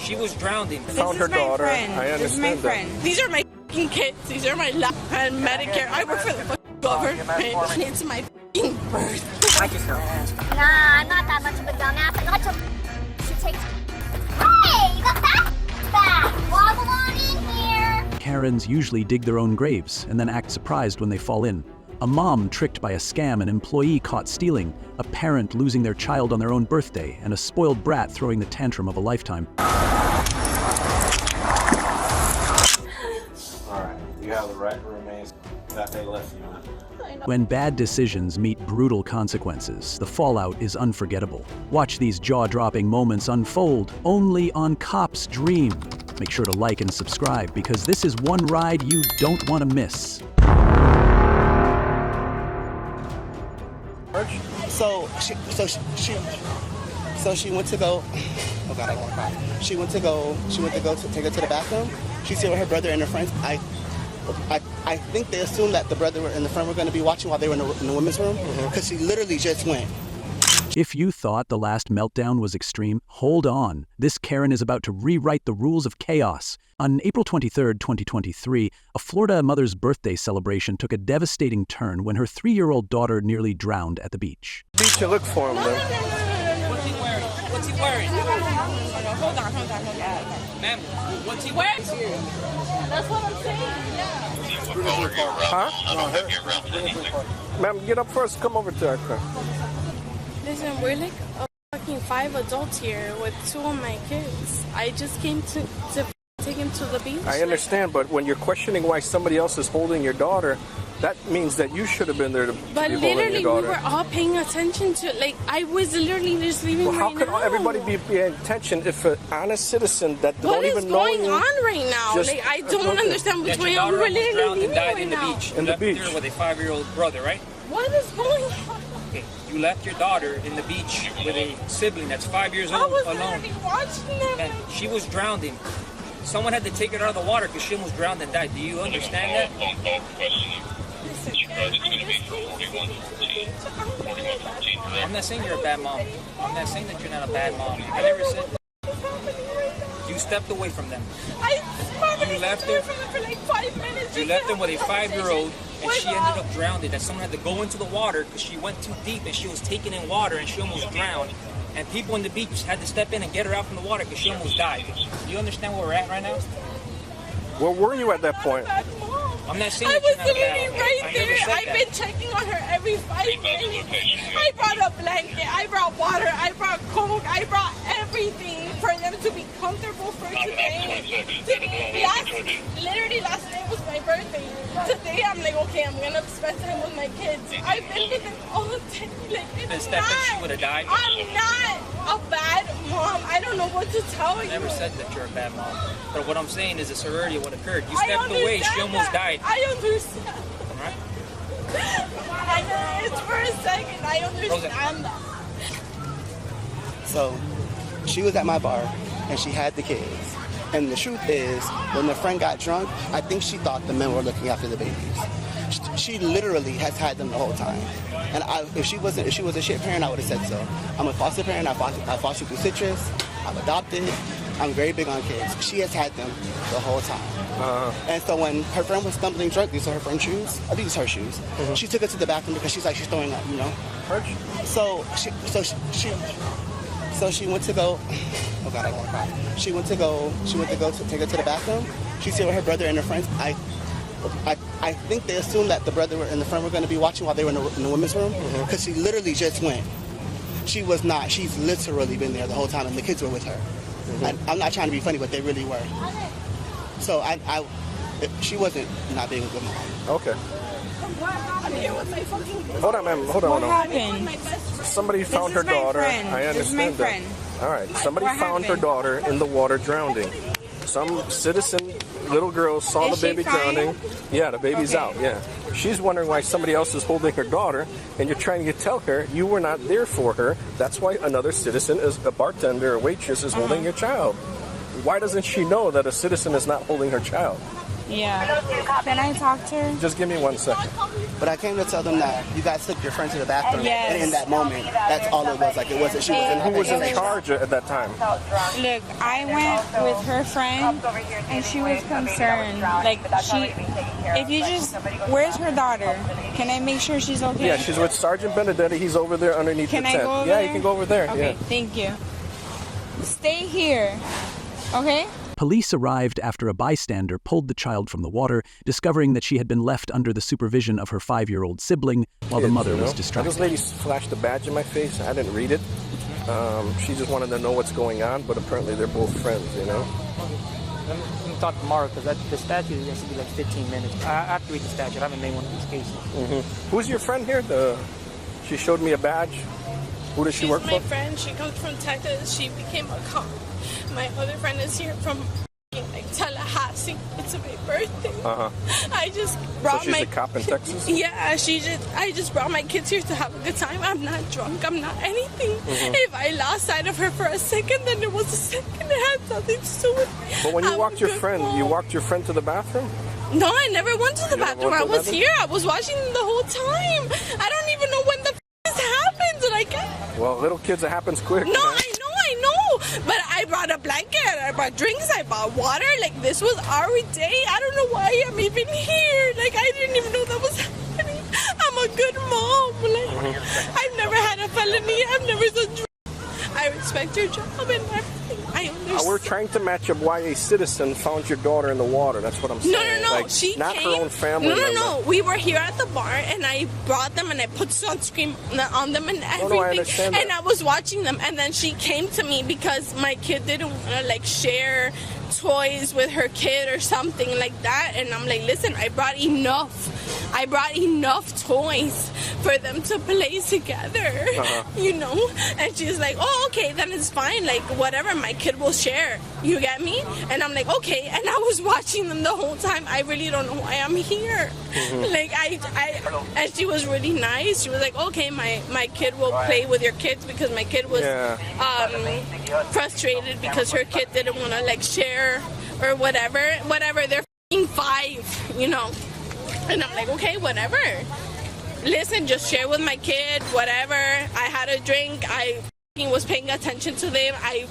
She was drowning. Found her daughter. I understand This is my friend. These are my kids. These are my life and Medicare. I work for the government. It's my birth. I just don't ask. Nah, I'm not that much of a dumbass. She takes. Hey, you got that back. Wobble on in here. Karens usually dig their own graves and then act surprised when they fall in. A mom tricked by a scam, an employee caught stealing, a parent losing their child on their own birthday, and a spoiled brat throwing the tantrum of a lifetime. Alright, you have the right to remain that they left you. When bad decisions meet brutal consequences, the fallout is unforgettable. Watch these jaw-dropping moments unfold only on Cop's Dream. Make sure to like and subscribe because this is one ride you don't want to miss. So she went to go. Oh God, I don't want to cry. She went to go to take her to the bathroom. She's here with her brother and her friends. I think they assumed that the brother and the friend were going to be watching while they were in the women's room because she literally just went. If you thought the last meltdown was extreme, hold on. This Karen is about to rewrite the rules of chaos. On April 23, 2023, a Florida mother's birthday celebration took a devastating turn when her 3-year-old daughter nearly drowned at the beach. Beach, you look for him, though. What's he wearing? What's he wearing? Hold on. Ma'am, what's he wearing? That's what I'm saying. Huh? Ma'am, get up first. Come over to our car. Listen, we're like fucking 5 adults here with 2 of my kids. I just came to take him to the beach. I understand, but when you're questioning why somebody else is holding your daughter, that means that you should have been there to be holding your daughter. But literally, we were all paying attention to, like, I was literally just leaving well, how right could now. everybody be paying attention if an honest citizen that don't even know you... What is going on right now? Just, like, I don't understand what's going on. We were literally leaving right now. In the beach. With a 5-year-old brother, right? What is going on? Okay, you left your daughter in the beach with a sibling that's 5 years old alone. I was literally watching them. And she was drowning. Someone had to take her out of the water because she almost drowned and died. Do you understand that? I'm not saying you're a bad mom. I'm not saying that you're not a bad mom. I never said that. You stepped away from them. You left them for like 5 minutes. You left them with a 5-year-old and she ended up drowning. That someone had to go into the water because she went too deep and she was taking in water and she almost drowned. And people on the beach had to step in and get her out from the water because she almost died. Do you understand where we're at right now? Where were you at that point? I'm not saying I that was you're not literally bad. right there. I've that. been checking on her every 5 minutes. I brought a blanket. I brought water. I brought Coke. I brought everything for them to be comfortable for today. Literally last night was my birthday. Today I'm like, okay, I'm gonna spend time with my kids. I've been with them all day. Like, it's not. She would have died. I'm not a bad mom. I don't know what to tell you. I never said that you're a bad mom. But what I'm saying is the severity of what occurred. You stepped away. She almost died. I understand. Right? I know it's for a second. I understand that. So she was at my bar and she had the kids. And the truth is, when the friend got drunk, I think she thought the men were looking after the babies. She literally has had them the whole time. And if she was a shit parent, I would have said so. I'm a foster parent. I foster through Citrus. I'm adopted. I'm very big on kids. She has had them the whole time. And so when her friend was stumbling drunk, these are her friend's shoes. I think it's her shoes. She took her to the bathroom because she's throwing up, you know. So she went to go. Oh God, I don't want to cry. She went to go to take her to the bathroom. She's here with her brother and her friends. I think they assumed that the brother and the friend were going to be watching while they were in the women's room because she literally just went. She was not. She's literally been there the whole time, and the kids were with her. I'm not trying to be funny, but they really were. So she wasn't not being a good mom. Okay. I'm here with my fucking kids. Hold on, ma'am. Hold on. What happened? Somebody found her daughter. I understand this is my friend. that. All right. Somebody found her daughter in the water drowning. Some citizen, little girl, saw the baby drowning. Yeah, the baby's out. Yeah. She's wondering why somebody else is holding her daughter, and you're trying to tell her you were not there for her. That's why another citizen, a bartender, a waitress, is holding your child. Why doesn't she know that a citizen is not holding her child? Yeah. Can I talk to her? Just give me 1 second. But I came to tell them that you guys took your friend to the bathroom, Yes. and in that moment, that's all it was. Like, it wasn't she was in. Who was in charge at that time? Look, I went with her friend, and she was concerned. Like, if you just, where's her daughter? Can I make sure she's okay? Yeah, she's with Sergeant Benedetti. He's over there underneath Can the I tent. go over Yeah, there? you can go over there. Okay, Yeah. thank you. Stay here, okay? Police arrived after a bystander pulled the child from the water, discovering that she had been left under the supervision of her 5-year-old sibling while the mother was distracted. This lady flashed a badge in my face. I didn't read it. She just wanted to know what's going on, but apparently they're both friends, you know? Let me talk tomorrow because the statute has to be like 15 minutes. I have to read the statute. I haven't made one of these cases. Who's your friend here? She showed me a badge. Who does she work for? She's my friend. She comes from Texas. She became a cop. My other friend is here from like Tallahassee. It's my birthday. I just brought So she's a cop in Texas? Yeah, I just brought my kids here to have a good time. I'm not drunk. I'm not anything. If I lost sight of her for a second, then it was a second. It had nothing to do with me. But when you I'm walked a your good friend, mom. you walked your friend to the bathroom? No, I never went to the You never bathroom. went I to the was bathroom? here. I was watching them the whole time. I don't even know when the this happened. Like, Well, little kids, it happens quick. no, man. I know. But I brought a blanket. I brought drinks. I bought water. Like, this was our day. I don't know why I'm even here. Like, I didn't even know that was happening. I'm a good mom. Like, I've never had a felony. I've never done drugs. I respect your job and everything. I understand. We're trying to match up why a citizen found your daughter in the water. That's what I'm saying. No. Like, She not came. her own family member. No. We were here at the bar, and I brought them, and I put sunscreen on them and everything. No, I understand that. And I was watching them, and then she came to me because my kid didn't want to like share toys with her kid or something like that. And I'm like, listen, I brought enough toys for them to play together, you know? And she's like, oh, okay, then it's fine. Like, whatever, my kid will share. You get me? And I'm like, okay. And I was watching them the whole time. I really don't know why I'm here. Like, and she was really nice. She was like, okay, my kid will play with your kids because my kid was frustrated because her kid didn't want to, like, share or whatever. They're f***ing 5, you know? And I'm like, okay, whatever. Listen, just share with my kid, whatever. I had a drink. I was paying attention to them. I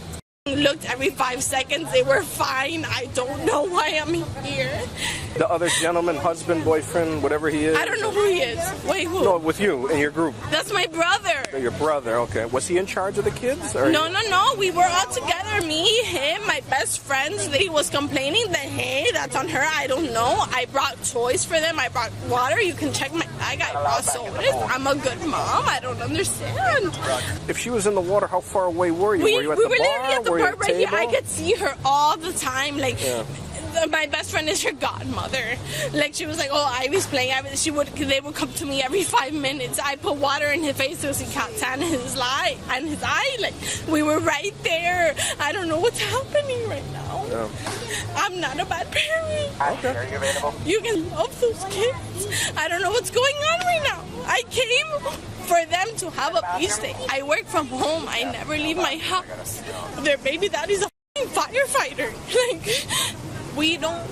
looked every 5 seconds. They were fine. I don't know why I'm here. The other gentleman, husband, boyfriend, whatever he is? I don't know who he is. Wait, who? No, with you, in your group. That's my brother. Your brother, okay. Was he in charge of the kids? Or No. We were all together. Me, him, my best friends. He was complaining that, hey, that's on her. I don't know. I brought toys for them. I brought water. You can check my bag. I brought sodas. I'm a good mom. I don't understand. If she was in the water, how far away were you? Were you at we the were bar? literally at the Were you bar at right here. table? I could see her all the time. Like, my best friend is her godmother. Like, she was like, oh, Ivy's playing. They would come to me every 5 minutes. I put water in his face so he can't tan his eye. Like, we were right there. I don't know what's happening right now. Yeah. I'm not a bad parent. Okay. Are you available? You can love those kids. I don't know what's going on right now. I came for them to have a peace day. I work from home. I never leave my house. Their baby daddy's a f***ing firefighter. Like, we don't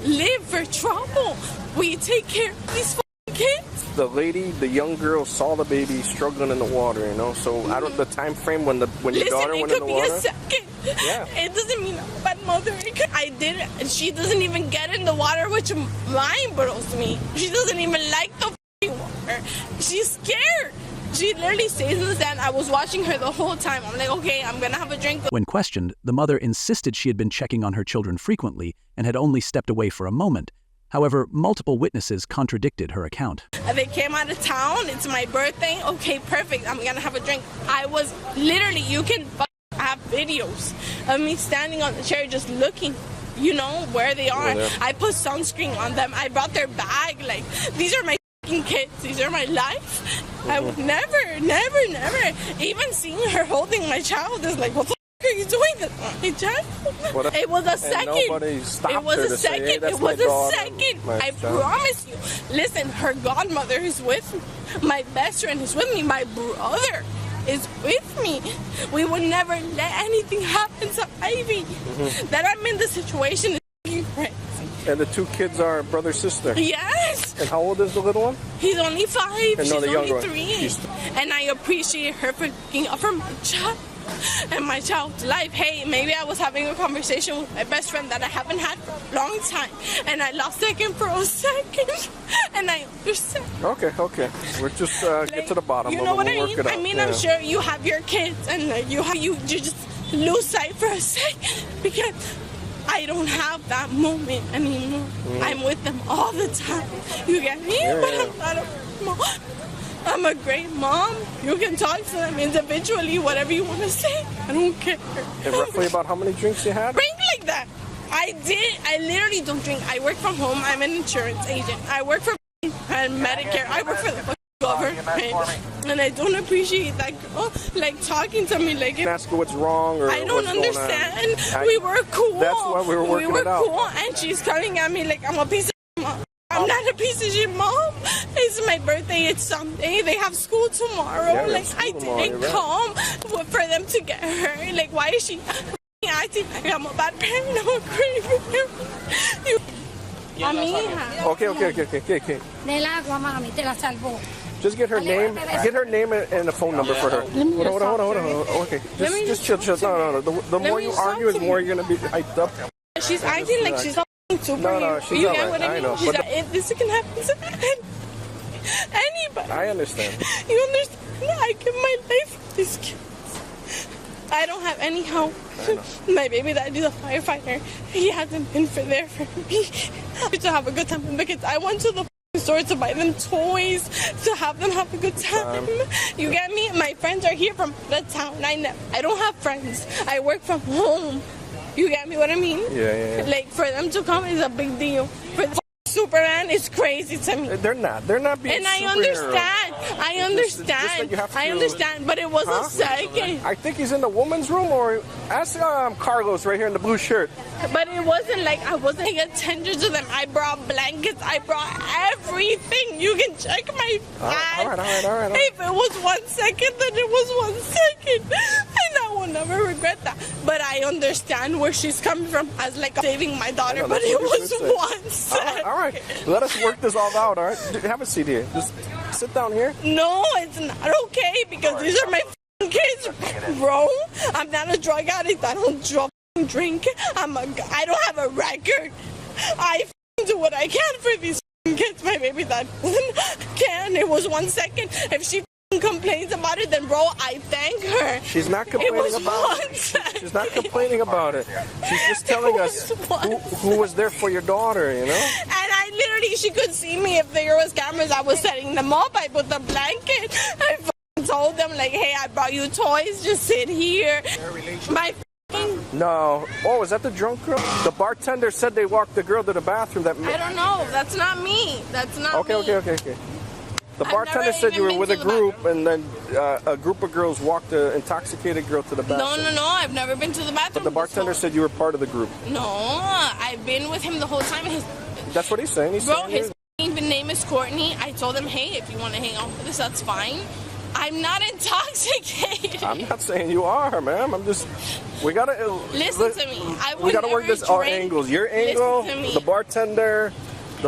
live for trouble. We take care of these f***ing kids. The lady, the young girl, saw the baby struggling in the water, you know? So I don't, the time frame when your daughter went in the water? It could be a second. Yeah. It doesn't mean I'm a bad mother. I did it, and she doesn't even get in the water, which mine blows me. She doesn't even like the f***ing water. She's scared. She literally stays in the sand. I was watching her the whole time. I'm like, okay, I'm gonna have a drink. When questioned, the mother insisted she had been checking on her children frequently and had only stepped away for a moment. However, multiple witnesses contradicted her account. They came out of town. It's my birthday. Okay, perfect. I'm gonna have a drink. I was literally, you can have videos of me standing on the chair just looking, you know, where they are. Yeah. I put sunscreen on them. I brought their bag. Like, these are my kids. These are my life. I would never. Even seeing her holding my child is like, what the f*** are you doing? My child? It was a second. Nobody stopped It was her a to say, second. "Hey, that's It was my a daughter, second. my I child." promise you. Listen, her godmother is with me. My best friend is with me. My brother is with me. We would never let anything happen to Ivy. That I'm in this situation is crazy. And the two kids are brother sister. Yes. And how old is the little one? He's only 5. And She's no, the younger only 3. And I appreciate her for looking out for my child and my child's life. Hey, maybe I was having a conversation with my best friend that I haven't had for a long time, and I lost him for a second, and I understand. Okay. We're just get to the bottom You of know it. what We'll I work mean? it out. I mean, Yeah. I'm sure you have your kids, and you just lose sight for a second because I don't have that moment anymore. I'm with them all the time. You get me? Yeah, But yeah. I'm not a mom. I'm a great mom. You can talk to them individually, whatever you want to say. I don't care. And roughly about how many drinks you had? Drink like that. I literally don't drink. I work from home. I'm an insurance agent. I work for Medicare. I work for the government. And I don't appreciate that girl like talking to me like Ask her what's wrong or I don't what's going on. understand. We were cool. That's why we were working it out. cool, and she's coming at me like I'm a piece of shit mom. I'm not a piece of shit mom. It's my birthday. It's Sunday. They have school tomorrow. Yeah, they have like school I tomorrow, didn't you're come for them to get her. Like why is she acting like I'm a bad parent? I'm a great parent. Okay. Del agua, mami, te la salvó. Just get her name and a phone number for her. Hold on. Okay, just chill. No. The more you argue, the more you're gonna be hyped up. She's acting like she's a superhero. No, she's you all get right. what I I mean? know, She's but like, if this can happen to anybody. I understand. You understand? I give my life for these kids. I don't have any help. My baby dad is a firefighter. He hasn't been there for me. To have a good time with the kids. I went to the store to buy them toys, to have them have a good time. You get me? My friends are here from the town. I don't have friends. I work from home. You get me what I mean? Yeah. Like for them to come is a big deal. For the Superman is crazy to me. They're not being And I superheroes. understand. I understand, but it was a second. I think he's in the woman's room, or ask Carlos right here in the blue shirt. But it wasn't like I wasn't paying attention to them. I brought blankets. I brought everything. You can check my bag. All right. If it was 1 second, then it was 1 second. And I will never regret that. But I understand where she's coming from as like saving my daughter. know, But that's it what you was should say. 1 second. All right. Let us work this all out. All right. Have a seat here. Just sit down here. No, it's not okay because these are my kids, bro. I'm not a drug addict. I don't drink. I don't have a record. I do what I can for these kids. My baby that can. It was 1 second. If she complains about it, then bro, I thank her. She's not complaining about it. She's not complaining about it. She's just telling us who was there for your daughter, you know? And I literally, she could see me if there was cameras. I was setting them up. I put the blanket. I told them like, hey, I brought you toys. Just sit here. My No. Oh, is that the drunk girl? The bartender said they walked the girl to the bathroom. I don't know. That's not me. That's not me. Okay. The I've bartender never said you were even with a been to the group, and then a group of girls walked an intoxicated girl to the bathroom. No. I've never been to the bathroom. But the bartender said you were part of the group. No, I've been with him the whole time. That's what he's saying. He's Bro, saying his name is Courtney. I told him, hey, if you want to hang out with us, that's fine. I'm not intoxicated. I'm not saying you are, ma'am. I'm just. We gotta Listen to me. We gotta work this our angles. Your angle, the bartender.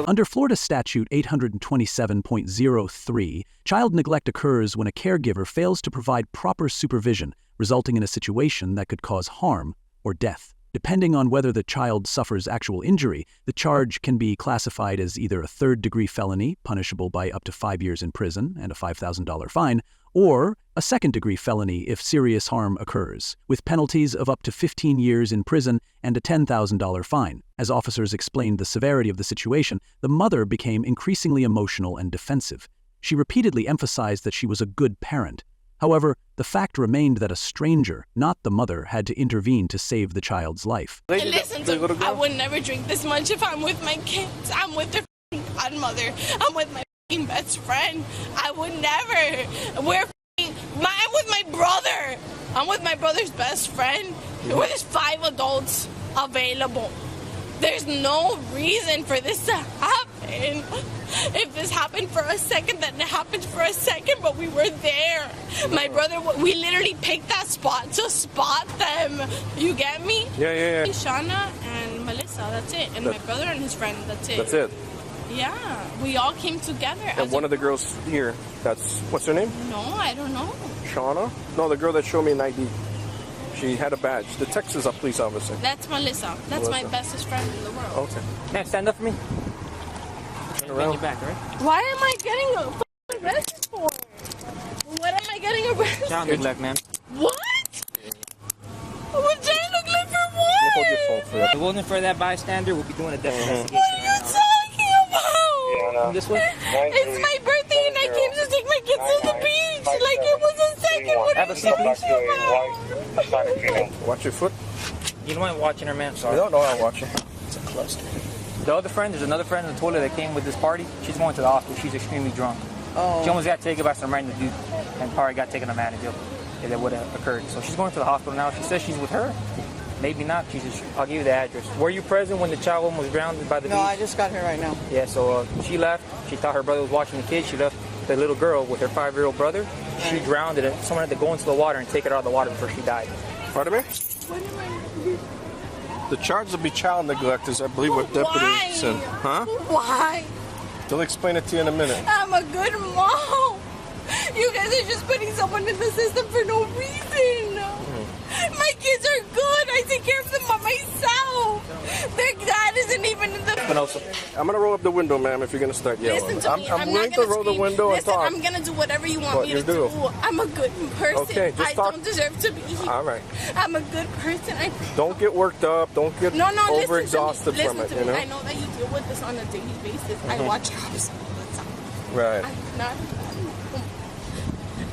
Under Florida Statute 827.03, child neglect occurs when a caregiver fails to provide proper supervision, resulting in a situation that could cause harm or death. Depending on whether the child suffers actual injury, the charge can be classified as either a third-degree felony, punishable by up to 5 years in prison and a $5,000 fine, or a second-degree felony if serious harm occurs, with penalties of up to 15 years in prison and a $10,000 fine. As officers explained the severity of the situation, the mother became increasingly emotional and defensive. She repeatedly emphasized that she was a good parent. However, the fact remained that a stranger, not the mother, had to intervene to save the child's life. And listen to me, I would never drink this much if I'm with my kids. I'm with their godmother. I'm with my best friend. I would never. I'm with my brother. I'm with my brother's best friend. There's 5 adults available. There's no reason for this to happen. If this happened for a second, then it happened for a second, but we were there. My brother, we literally picked that spot to spot them. You get me? Yeah. Shauna and Melissa, that's it. And my brother and his friend, that's it. That's it. Yeah, we all came together. And one of the girls here, what's her name? No, I don't know. Shauna? No, the girl that showed me an ID. She had a badge. The Texas police officer. That's Melissa. That's my bestest friend in the world. Okay. Man, stand up for me. Turn around. Your back, all right? Why am I getting arrested for? What am I getting arrested? Child neglect, man. What? What child neglect for Hold your phone what? for that. If it wasn't for that bystander, we'll be doing a death investigation. What are you talking about? This way? It's my birthday and I came to take my kids to the beach. Like it was a second. What Have are a you seat, please. talking about? Watch your foot. You don't mind watching her, man. Sorry. No, I'm watching. It's a cluster. The other friend, there's another friend in the toilet that came with this party. She's going to the hospital. She's extremely drunk. Oh. She almost got taken by some random dude and probably got taken to manager if that would have occurred. So she's going to the hospital now. She says she's with her. Maybe not. I'll give you the address. Were you present when the child almost drowned by the beach? No, I just got here right now. Yeah, so she left. She thought her brother was watching the kids. She left the little girl with her 5-year-old brother. She drowned it. Someone had to go into the water and take her out of the water before she died. Pardon me? The charge will be child neglect is, I believe, what deputy said. Huh? Why? They'll explain it to you in a minute. I'm a good mom. You guys are just putting someone in the system for no reason. My kids are good. I take care of them by myself. Their dad isn't even in the... I'm going to roll up the window, ma'am, if you're going to start yelling. Listen to me. I'm not willing to gonna roll scream. the window Listen, and talk. I'm going to do whatever you want What me you to do. I'm a good person. Okay, just I talk. don't deserve to be here. All right. I'm a good person. Don't get worked up. Don't get overexhausted from it, you know? I know that you deal with this on a daily basis. I watch cops all the time. Right. I'm not...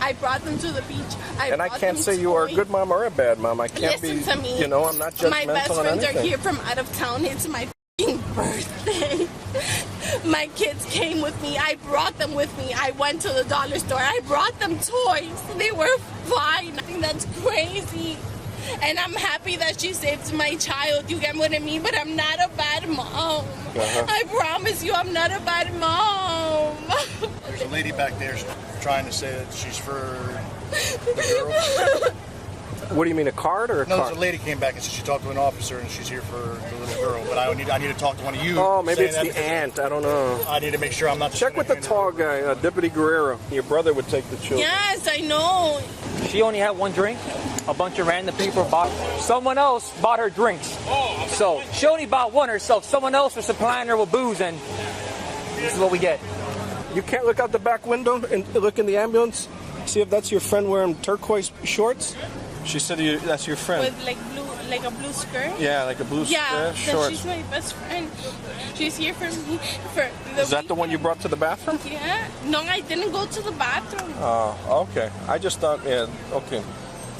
I brought them to the beach. And I can't say you are a good mom or a bad mom. I can't Listen to me. You know, I'm not judgmental My best on friends anything. are here from out of town. It's my birthday. My kids came with me. I brought them with me. I went to the dollar store. I brought them toys. They were fine. I think that's crazy. And I'm happy that she saved my child. You get what I mean? But I'm not a bad mom. I promise you, I'm not a bad mom. There's a lady back there trying to say that she's for the girl. What do you mean, a card or a No, card? there's a lady came back and said she talked to an officer and she's here for the little girl. But I need to talk to one of you. Oh, maybe it's saying the that aunt. I don't know. I need to make sure I'm not. Check with the tall guy, Deputy Guerrero. Your brother would take the children. Yes, I know. She only had one drink. A bunch of random people bought. Someone else bought her drinks. So she only bought one herself. Someone else was supplying her with booze, and this is what we get. You can't look out the back window and look in the ambulance? See if that's your friend wearing turquoise shorts? She said that's your friend. With like a blue skirt? Yeah, like a blue skirt, shorts. She's my best friend. She's here for me. Is that the one you brought to the bathroom? Yeah. No, I didn't go to the bathroom. Oh, okay. I just thought, yeah, okay.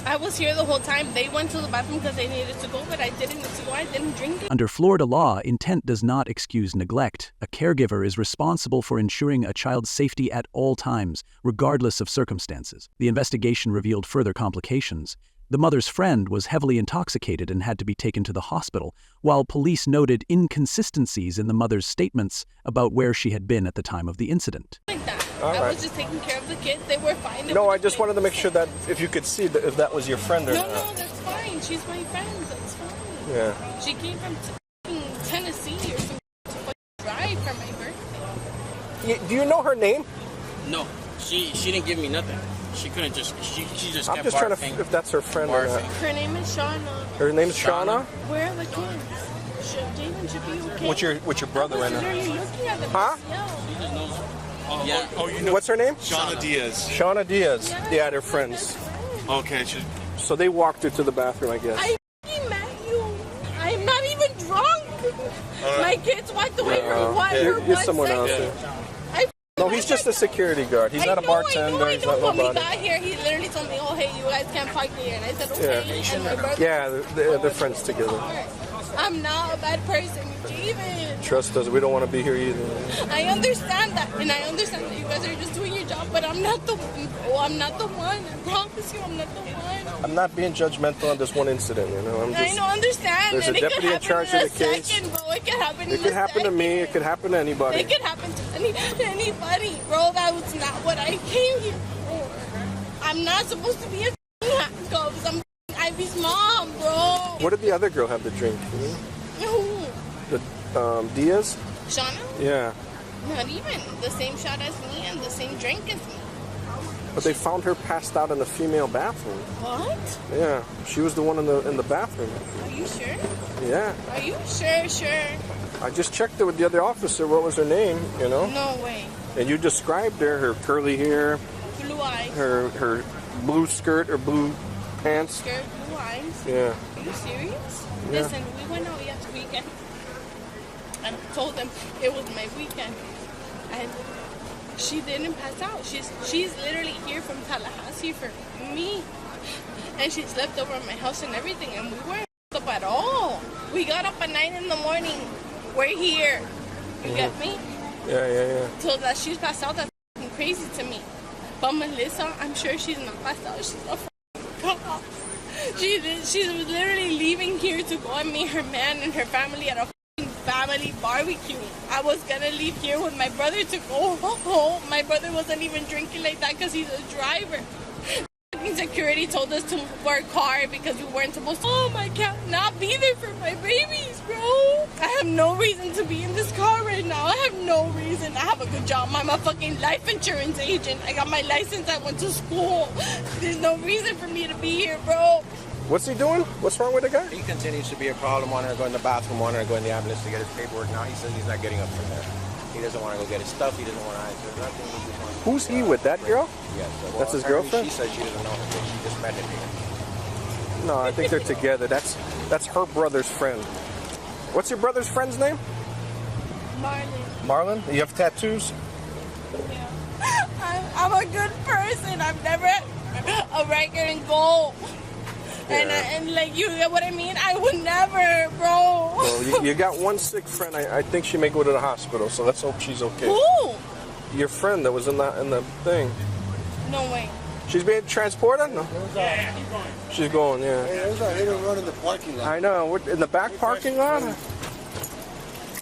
I was here the whole time. They went to the bathroom because they needed to go, but I didn't need to go. I didn't drink it. Under Florida law, intent does not excuse neglect. A caregiver is responsible for ensuring a child's safety at all times, regardless of circumstances. The investigation revealed further complications. The mother's friend was heavily intoxicated and had to be taken to the hospital, while police noted inconsistencies in the mother's statements about where she had been at the time of the incident. Like that. All I right. was just taking care of the kids. They were fine. No, I just wanted to make sure that if you could see if that was your friend or No, not. that's fine. She's my friend. That's fine. Yeah. She came from Tennessee or something to drive for my birthday. Do you know her name? No, she didn't give me nothing. She couldn't just, she just I'm kept just trying to barfing. if that's her friend or not. Her name is Shauna. Her name's Shauna? Where are the kids? Jaden should be okay. What's your brother right now? Literally looking at them. Huh? Yeah. Oh, you know What's her name? Shauna Diaz. Shauna Diaz. Yeah, they're friends. Okay, So they walked her to the bathroom, I guess. I met you. I'm not even drunk. My kids walked away from one for Here's 1 someone else. second. No, he's just a security guard. He's not a bartender. He's not When we nobody. got here, he literally told me, "Oh, hey, you guys can't park here," and I said, "Okay." And my brother, Yeah, they're friends together. I'm not a bad person, David. Trust us, we don't want to be here either. I understand that, and I understand that you guys are just doing your job, but I'm not the one. Oh, I'm not the one. I promise you, I'm not the one. I'm not being judgmental on this one incident, you know. I'm I just. don't understand. There's and a deputy in charge of the case. Second, bro. It could happen. It could happen to me. It could happen to anybody. It could happen to anybody, bro. That was not what I came here for. I'm not supposed to be a handcuffs. I'm Ivy's mom, bro. What did the other girl have to drink? Who? The Diaz? Shauna? Yeah. Not even. The same shot as me and the same drink as me. But they found her passed out in the female bathroom. What? Yeah. She was the one in the bathroom. Are you sure? Yeah. Are you sure? I just checked it with the other officer. What was her name, you know? No way. And you described her curly hair, Blue eyes. her blue skirt or blue pants. Skirt, blue eyes. Yeah. Are you serious? Yeah. Listen, we went out yesterday weekend. And I told them it was my weekend. And she didn't pass out. She's literally here from Tallahassee for me. And she slept over at my house and everything. And we weren't up at all. We got up at 9 in the morning. We're here. You get me? Yeah. So that she's passed out, that's crazy to me. But Melissa, I'm sure she's not passed out. She's a cop. She was literally leaving here to go and meet her man and her family at a family barbecue. I was gonna leave here with my brother to go home. My brother wasn't even drinking like that because he's a driver. Security told us to move our car because we weren't supposed to. I cannot be there for my babies, bro. I have no reason to be in this car right now. I have no reason. I have a good job. I'm a fucking life insurance agent. I got my license. I went to school. There's no reason for me to be here, bro. What's he doing? What's wrong with the guy? He continues to be a problem. Wanting to go in the bathroom, wanting to go in the ambulance to get his paperwork. Now he says he's not getting up from there. He doesn't want to go get his stuff. He doesn't want to answer nothing. He just wants Who's he with? That girl? Yes. Well, That's his apparently girlfriend? She says she doesn't know him. But she just met him here. No, I think they're together. That's her brother's friend. What's your brother's friend's name? Marlon. Marlon? You have tattoos? Yeah. I'm a good person. I've never had a record in gold. And like, you get what I mean? I would never, bro. Well, you got one sick friend. I think she may go to the hospital, so let's hope she's okay. Who? Your friend that was in the thing. No way. She's being transported? No. She's going, yeah. Hey, there's a hit and run in the parking lot. I know. What, in the back parking lot?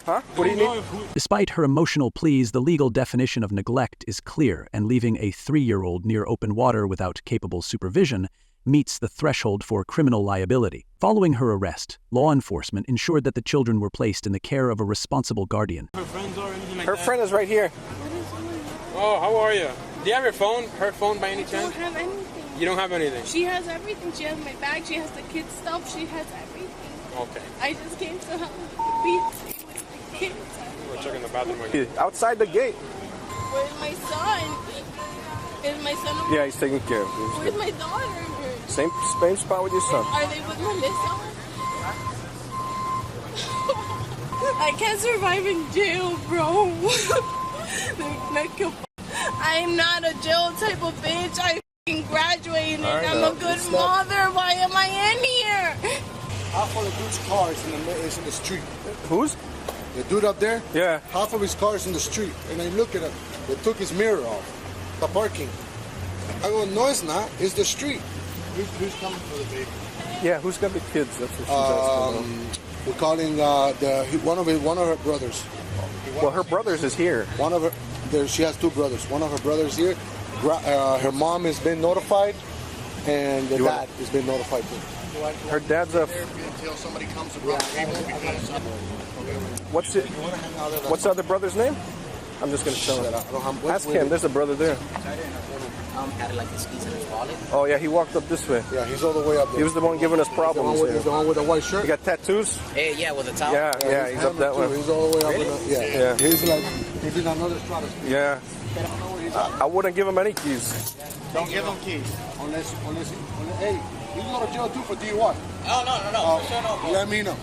Huh? What do you need? Despite her emotional pleas, the legal definition of neglect is clear, and leaving a 3-year-old near open water without capable supervision meets the threshold for criminal liability. Following her arrest, law enforcement ensured that the children were placed in the care of a responsible guardian. Her friend is right here. Oh, how are you? Do you have your phone? Her phone by any I don't chance? have anything. You don't have anything? She has everything. She has my bag. She has the kids' stuff. She has everything. Okay. I just came to help be with the kids. We're checking the bathroom. Outside the gate. Where's my son? Is my son over? Yeah, he's taking care of you. Where's my daughter? Same spot with your son. Are they with Melissa? I can't survive in jail, bro. I'm not a jail type of bitch. I f***ing graduated. I'm a good mother. Why am I in here? Half of the dude's car is in the street. Who's? The dude up there? Yeah. Half of his car is in the street. And I look at him. They took his mirror off. The parking. I go, no, it's not. It's the street. Who's coming for the baby? Yeah, who's got the kids? That's what she's asking. We're calling one of her brothers. Well, her brothers is here. She has 2 brothers. One of her brothers here. Her mom has been notified, and the dad has been notified too. Her dad's a. Until somebody comes around. What's the other brother's name? I'm just gonna tell him. Ask him. There's a brother there. Had like his keys in his wallet. Oh yeah, he walked up this way. Yeah, he's all the way up there. He was the one giving us problems. He's the one with the white shirt. You got tattoos? Hey, yeah, with a towel. Yeah, he's up that way. He's all the way up. Yeah. He's like, he's in another strata. Yeah. I wouldn't give him any keys. Don't give him keys. Unless, hey, you can go to jail too for DUI. No. Sure, no. Let me know.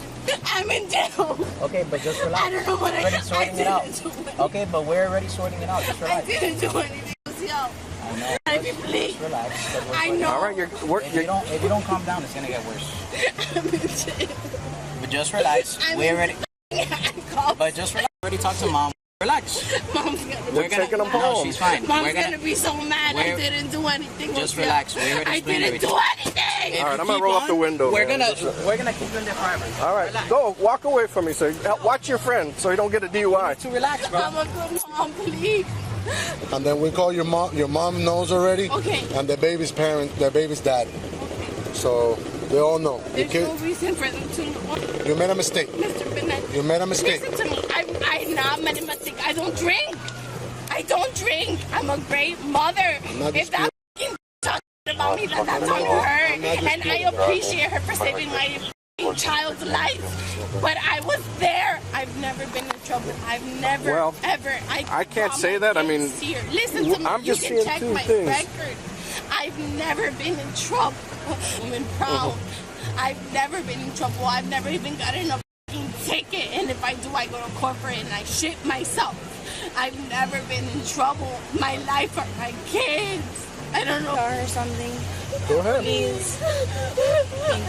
I'm in jail. Okay, but just relax. I don't know what I sorting it out. Okay, but we're already sorting it out. Just I relax. didn't do anything. I know. Please. Just relax. I know. All right, If you don't calm down, it's gonna get worse. I'm in jail. But just relax. We already. But just relax. We already talked to mom. Relax. Mom's gonna. We're taking him home. No, she's fine. Mom's gonna be so mad. I didn't do anything. Just relax. We already I explained didn't everything. do anything. All right, I'm gonna roll up the window. We're man. gonna keep you in there forever. All right, go. Walk away from me, sir. Watch your friend so you don't get a DUI. To relax, bro. I'm a good mom, please. And then we call your mom. Your mom knows already. Okay. And the baby's dad. So they all know. There's no reason for them to know. You made a mistake. Mr. Bennett, You made a mistake. Listen to me. I not made a mistake. I don't drink. I don't drink. I'm a great mother. If that f***ing talking about me, then that's on her. And I appreciate her for saving my f***ing child's life. But I was there. I've never been in trouble. I've never, ever. I can't say that. I mean, listen to me. I'm just you can seeing check two my things. record. I've never been in trouble. I'm proud. I've never been in trouble. I've never even gotten a ticket, and if I do, I go to corporate and I shit myself. I've never been in trouble. My life or my kids. I don't know. Or something. Go ahead. Please.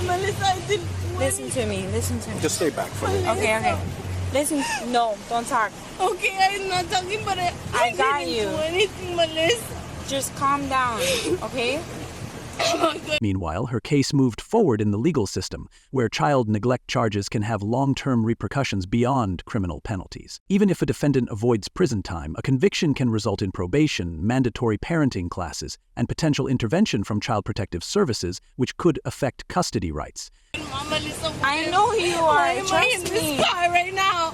Melissa, I didn't Listen to me. Listen to me. Just stay back from me. Okay. Listen. No, don't talk. Okay, I'm not talking, but I got didn't you. do anything, Melissa. Just calm down, okay? Meanwhile, her case moved forward in the legal system, where child neglect charges can have long-term repercussions beyond criminal penalties. Even if a defendant avoids prison time, a conviction can result in probation, mandatory parenting classes, and potential intervention from Child Protective Services, which could affect custody rights. Mom, Melissa, I know who you are. why am I in Trust this me. car right now?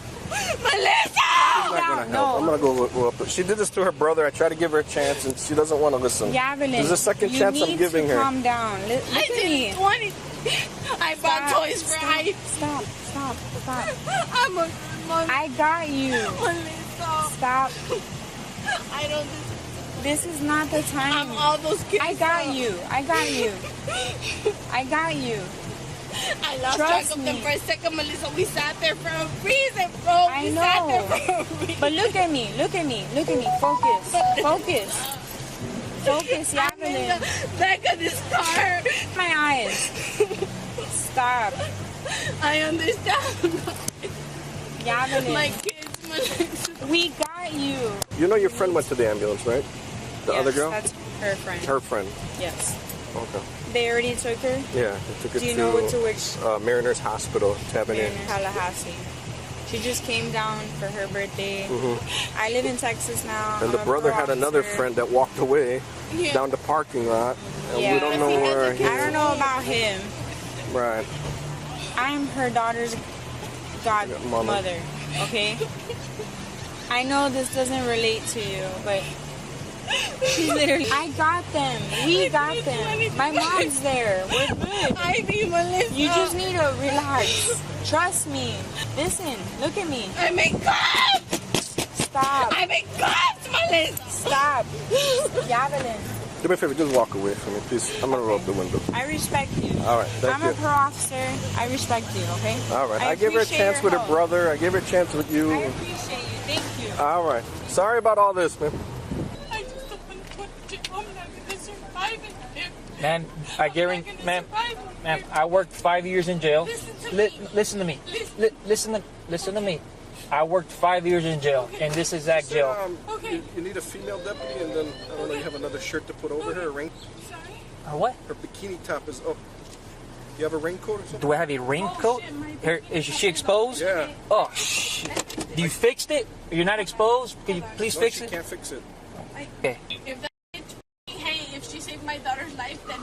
Melissa! She's not gonna help. I'm gonna go up. She did this to her brother. I tried to give her a chance, and she doesn't want to listen. Yavelin, There's a second chance I'm giving her. Calm down. Look I at me. didn't do anything. I bought toys for Hype. Stop. I'm a mom. I got you. Melissa. Stop. I don't. This is not the time. I'm all those kids. I got you. I got you. I lost Trust track of them me. for a second, Melissa. We sat there for a reason, bro. I We know. sat there for a reason. But look at me. Focus. Focus, I'm in Yavelin. the back of this car. My eyes. Stop. I understand. Yavelin. My kids, Melissa. We got you. You know your friend went to the ambulance, right? The other girl? That's her friend. Her friend. Yes. Okay. They already took her? Yeah, they took her Do you know to which? Mariners Hospital, Tabernacle. Tallahassee. She just came down for her birthday. I live in Texas now. And the I'm a brother had pro another officer. friend that walked away down the parking lot, and we don't know where he I don't know about him. Right. I'm her daughter's godmother, okay? I know this doesn't relate to you, but she's literally... I got them. We got them. My mom's there. We're good. I need Melissa. You just need to relax. Trust me. Listen, look at me. I make cups. Stop. I make cups, Melissa. Stop. Yavelin. Do me a favor, just walk away from me, please. I'm gonna roll up the window. I respect you. All right, thank you. I'm a pro officer. I respect you, okay? All right, I give her a appreciate chance your with her help. brother. I give her a chance with you. I appreciate you. Thank you. All right. Sorry about all this, man. I just don't want to go to jail. I'm not going to survive in here. Man, I guarantee, man, I worked 5 years in jail. Listen to me. Listen to me. I worked 5 years in jail, in this exact jail. Okay. You need a female deputy, and then, I don't know, you have another shirt to put over her, a rain. A what? Her bikini top is up. You have a raincoat or something? Do I have a raincoat? Is she exposed? Yeah. Oh, shit. You fixed it? You're not exposed? Can you please fix she it? can't fix it. Okay. If that bitch, hey, if she saved my daughter's life, then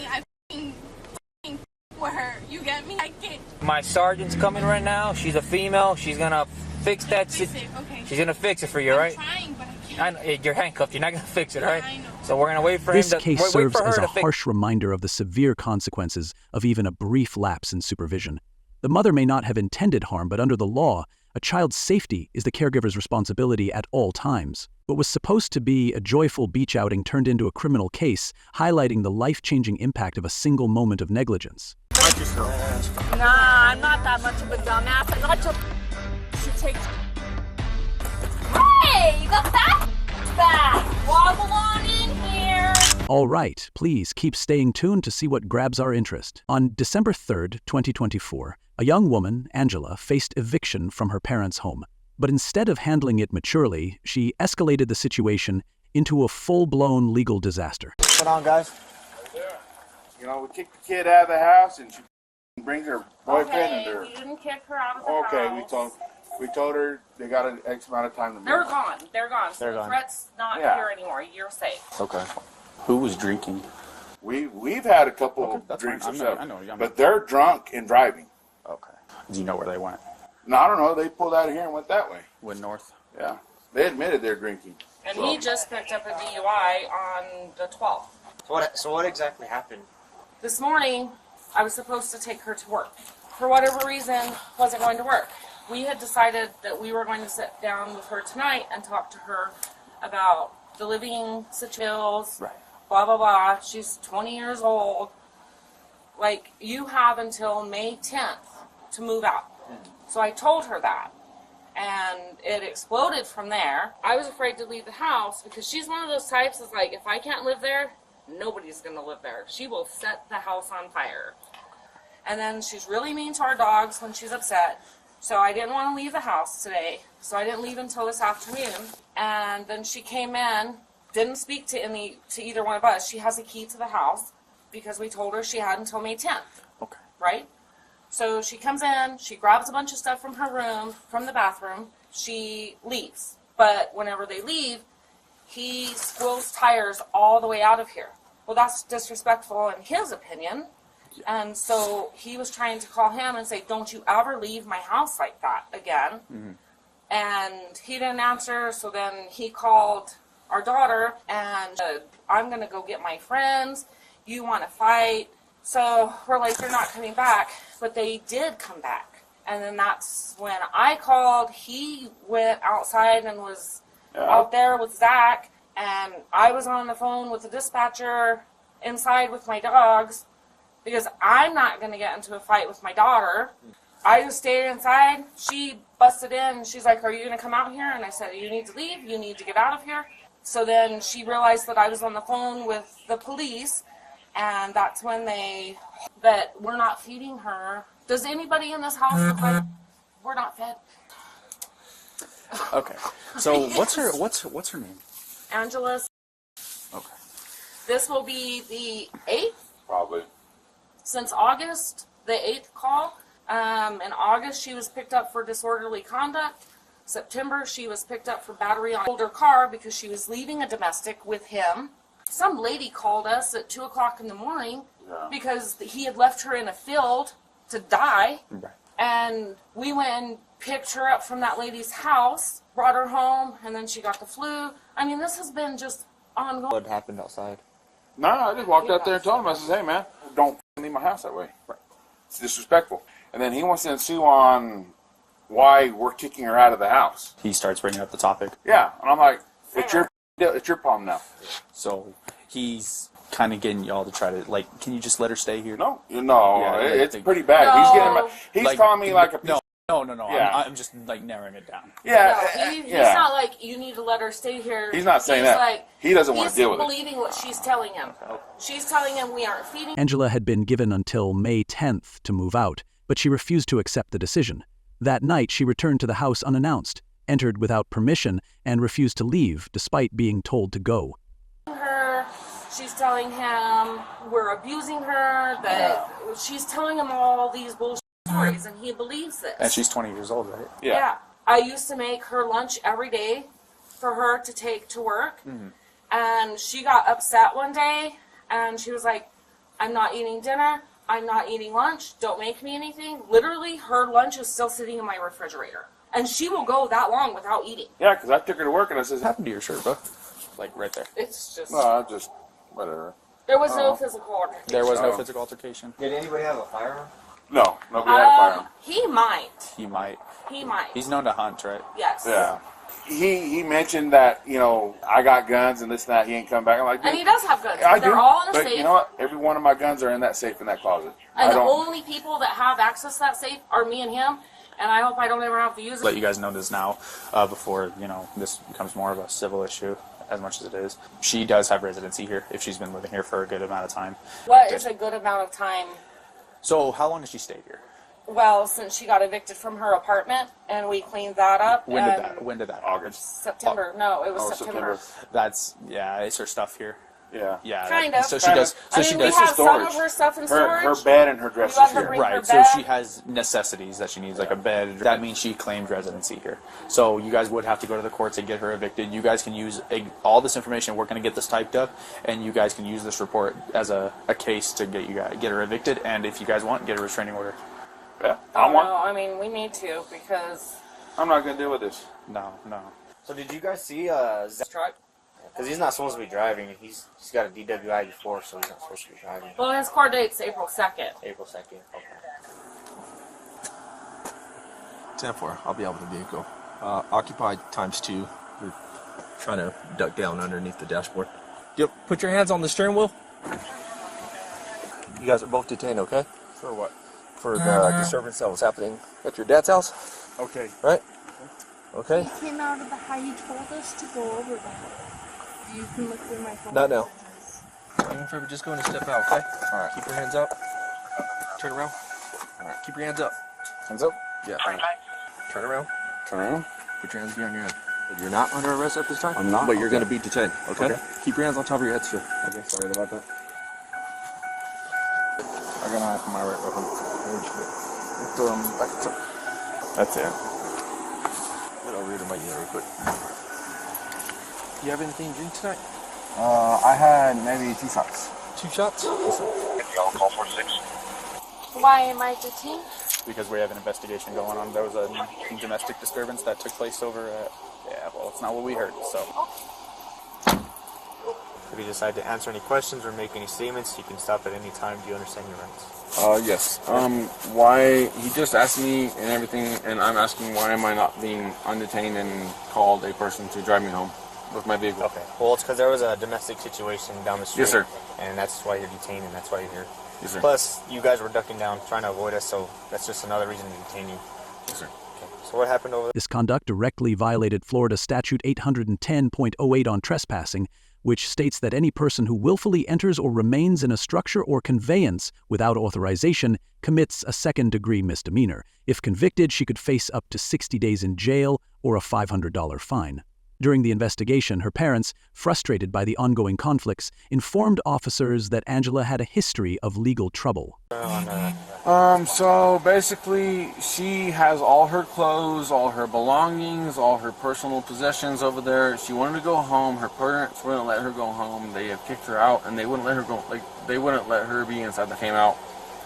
I f***ing with her. You get me? I can't. My sergeant's coming right now. She's a female. She's gonna fix that. Okay. She's gonna fix it for you, right? I'm trying, but I can't. I know, you're handcuffed. You're not gonna fix it, right? I know. So we're gonna wait for This him to case wait serves for her as a to fix. harsh reminder of the severe consequences of even a brief lapse in supervision. The mother may not have intended harm, but under the law, a child's safety is the caregiver's responsibility at all times. What was supposed to be a joyful beach outing turned into a criminal case, highlighting the life-changing impact of a single moment of negligence. Nah, I'm not that much of a dumbass. I got your citation. Hey, you got that back. Wobble on in here. All right, please keep staying tuned to see what grabs our interest. On December 3rd, 2024, a young woman, Angela, faced eviction from her parents' home. But instead of handling it maturely, she escalated the situation into a full-blown legal disaster. What's going on, guys? You know, we kicked the kid out of the house, and she brings her boyfriend and her. We didn't kick her out of the house. Okay, we told her they got an X amount of time to move. They're gone. They're gone. So They're the gone. threat's not Yeah. here anymore. You're safe. Okay. Who was drinking? We've had a couple that's drinks fine. ourselves, I know. but they're drunk and driving. Okay. Do you know where they went? No, I don't know. They pulled out of here and went that way. Went north. Yeah. They admitted they're drinking. And he just picked up a DUI on the 12th. So what exactly happened? This morning, I was supposed to take her to work. For whatever reason, wasn't going to work. We had decided that we were going to sit down with her tonight and talk to her about the living situations, Right. blah, blah, blah. She's 20 years old. Like, you have until May 10th to move out. So I told her that. And it exploded from there. I was afraid to leave the house because she's one of those types that's like, if I can't live there, nobody's going to live there. She will set the house on fire. And then she's really mean to our dogs when she's upset. So I didn't want to leave the house today. So I didn't leave until this afternoon. And then she came in, didn't speak to either one of us. She has a key to the house because we told her she had until May 10th. Okay. Right? So she comes in, she grabs a bunch of stuff from her room, from the bathroom. She leaves. But whenever they leave, he squills tires all the way out of here. Well, that's disrespectful in his opinion. And so he was trying to call him and say, don't you ever leave my house like that again. Mm-hmm. And he didn't answer, so then he called our daughter and said, I'm going to go get my friends. You want to fight? So we're like, they're not coming back. But they did come back. And then that's when I called. He went outside and was out there with Zach. And I was on the phone with the dispatcher inside with my dogs because I'm not going to get into a fight with my daughter. I just stayed inside. She busted in. She's like, are you going to come out here? And I said, you need to leave. You need to get out of here. So then she realized that I was on the phone with the police. And that's when that we're not feeding her. Does anybody in this house look like we're not fed? Okay. So what's her name? Angela. Okay. This will be the 8th. Probably. Since August, the 8th call. In August, she was picked up for disorderly conduct. September, she was picked up for battery on older car because she was leaving a domestic with him. Some lady called us at 2 o'clock in the morning because he had left her in a field to die. Right. And we went and picked her up from that lady's house, brought her home, and then she got the flu. I mean, this has been just ongoing. What happened outside? No, I just walked out there and told him, I said, hey, man, don't leave my house that way. Right. It's disrespectful. And then he wants to ensue on why we're kicking her out of the house. He starts bringing up the topic. Yeah, and I'm like, it's your problem now. So he's kind of getting y'all to try to, like, can you just let her stay here? No, Yeah, it's pretty bad. No. He's calling me like a piece. No. Yeah. I'm just, like, narrowing it down. Yeah. No, he's not like, you need to let her stay here. He's not saying that. Like, he doesn't want to deal with it. He's believing what she's telling him. She's telling him we aren't feeding. Angela had been given until May 10th to move out, but she refused to accept the decision. That night, she returned to the house unannounced, entered without permission, and refused to leave despite being told to go. She's telling him we're abusing her, that she's telling him all these bullshit stories, and he believes this. And she's 20 years old, right? Yeah. I used to make her lunch every day for her to take to work, and she got upset one day, and she was like, I'm not eating dinner, I'm not eating lunch, don't make me anything. Literally, her lunch is still sitting in my refrigerator, and she will go that long without eating. Yeah, because I took her to work, and I said, What happened to your shirt, bro? Like, right there. It's just... whatever. There was no physical altercation. There was no physical altercation? Did anybody have a firearm? No, nobody had a firearm. He might. He might. He might. He's known to hunt, right? Yes. Yeah. He mentioned that, I got guns and this and that. He ain't come back. I'm like, and he does have guns. I They're do, all in a but safe. you know what? Every one of my guns are in that safe in that closet. And the only people that have access to that safe are me and him. And I hope I don't ever have to use it. Let you guys know this now, before, this becomes more of a civil issue, as much as it is. She does have residency here, if she's been living here for a good amount of time. What is a good amount of time? So, how long has she stayed here? Well, since she got evicted from her apartment, and we cleaned that up. When did that? August. September. No, it was September. That's, it's her stuff here. Yeah. Yeah. Kind of. So she does. So she does. We have some of her stuff in storage. Her bed and her dresses here. Right. So she has necessities that she needs, like a bed. That means she claimed residency here. So you guys would have to go to the courts and get her evicted. You guys can use all this information. We're going to get this typed up, and you guys can use this report as a case to get her evicted. And if you guys want, get a restraining order. Yeah, I want. No, I mean, we need to because I'm not gonna deal with this. No. So did you guys see Zach's truck? Because he's not supposed to be driving. He's got a DWI before, so he's not supposed to be driving. well, his court date's April 2nd. April 2nd. Okay. 10-4. I'll be able to vehicle. Occupied ×2. We're trying to duck down underneath the dashboard. Yep. Put your hands on the steering wheel. You guys are both detained, okay? For what? For the disturbance that was happening at your dad's house. Okay. Right? Okay. We came out of the how you told us to go over that. You can look through my phone. Not now. Just going to step out, okay? All right. Keep your hands up. Turn around. All right. Keep your hands up. Hands up. Yeah. Turn around. Turn around. Put your hands behind your head. You're not under arrest at this time? I'm not. But you're going to be detained, okay? Keep your hands on top of your head still. Okay, sorry about that. I'm gonna have my right weapon. Throw him back to. That's it. Get over here to my unit real quick. You have anything to drink tonight? I had maybe 2 shots. 2 shots? Yes, sir. Y'all call 46. Why am I detained? Because we have an investigation going on. There was a domestic disturbance that took place over at... Yeah, well, it's not what we heard, so... If you decide to answer any questions or make any statements, you can stop at any time. Do you understand your rights? Yes. Why, he just asked me and everything, and I'm asking why am I not being undetained and called a person to drive me home with my vehicle? Okay. Well, it's because there was a domestic situation down the street. Yes, sir. And that's why you're detained, and that's why you're here. Yes, sir. Plus, you guys were ducking down, trying to avoid us, so that's just another reason to detain you. Yes, sir. Okay. So what happened over there? This conduct directly violated Florida Statute 810.08 on trespassing, which states that any person who willfully enters or remains in a structure or conveyance without authorization commits a second-degree misdemeanor. If convicted, she could face up to 60 days in jail or a $500 fine. During the investigation, her parents, frustrated by the ongoing conflicts, informed officers that Angela had a history of legal trouble. So basically, she has all her clothes, all her belongings, all her personal possessions over there. She wanted to go home. Her parents wouldn't let her go home. They have kicked her out, and they wouldn't let her go. Like, they wouldn't let her be inside. They came out,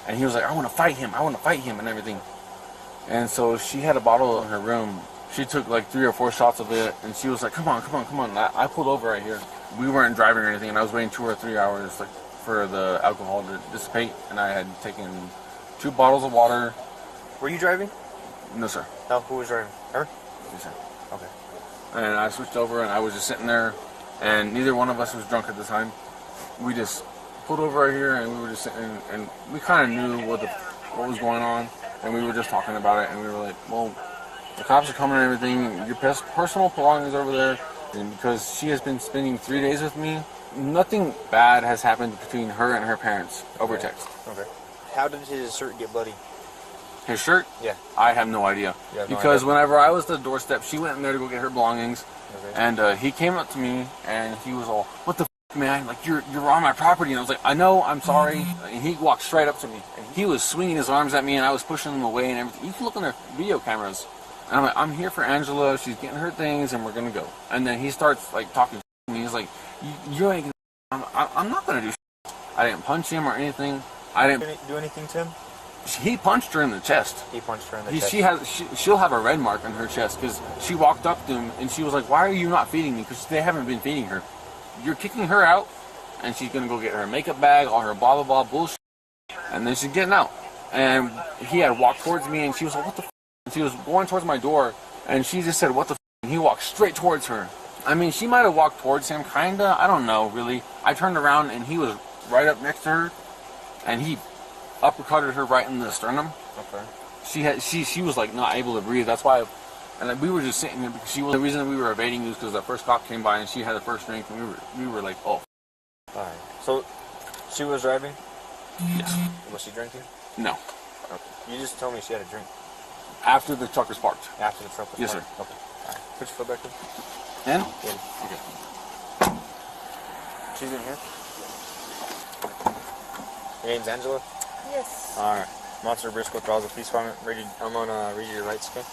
and he was like, "I want to fight him. I want to fight him," and everything. And so she had a bottle in her room. She took like 3 or 4 shots of it, and she was like, come on. I pulled over right here. We weren't driving or anything, and I was waiting 2 or 3 hours like for the alcohol to dissipate, and I had taken 2 bottles of water. Were you driving? No, sir. No, who was driving? Her? Yes, sir. Okay. And I switched over, and I was just sitting there, and neither one of us was drunk at the time. We just pulled over right here, and we were just sitting, and we kind of knew what was going on, and we were just talking about it, and we were like, well, the cops are coming and everything. Your personal belongings over there. And because she has been spending 3 days with me, nothing bad has happened between her and her parents over text. Okay. How did his shirt get bloody? His shirt? Yeah. I have no idea. Because whenever I was at the doorstep, she went in there to go get her belongings. Okay. And he came up to me and he was all, "What the f, man? Like, you're on my property." And I was like, "I know, I'm sorry." And he walked straight up to me. And he was swinging his arms at me, and I was pushing him away and everything. You can look on their video cameras. And I'm like, "I'm here for Angela. She's getting her things, and we're gonna go." And then he starts like talking to me. He's like, "You ain't gonna." I'm not gonna do. I didn't punch him or anything. I didn't do anything to him. He punched her in the chest. He punched her in the chest. She'll have a red mark on her chest because she walked up to him and she was like, "Why are you not feeding me?" Because they haven't been feeding her. You're kicking her out, and she's gonna go get her makeup bag, all her blah blah blah bullshit, and then she's getting out. And he had walked towards me, and she was like, "What the?" She was going towards my door, and she just said, "What the?" And he walked straight towards her. I mean, she might have walked towards him, kinda. I don't know, really. I turned around, and he was right up next to her, and he uppercutted her right in the sternum. Okay. She was like not able to breathe. That's why, and we were just sitting there because the reason we were evading was because the first cop came by and she had the first drink, and we were like, "Oh." All right. So she was driving. Yes. Was she drinking? No. Okay. You just told me she had a drink. After the truck was parked. After the truck was yes, parked? Yes, sir. Okay. All right. Put your foot back in. In? Yeah. Okay. She's in here? Your name's Angela? Yes. Alright. Officer Briscoe, Charles, Police Department. I'm gonna read you your rights, okay?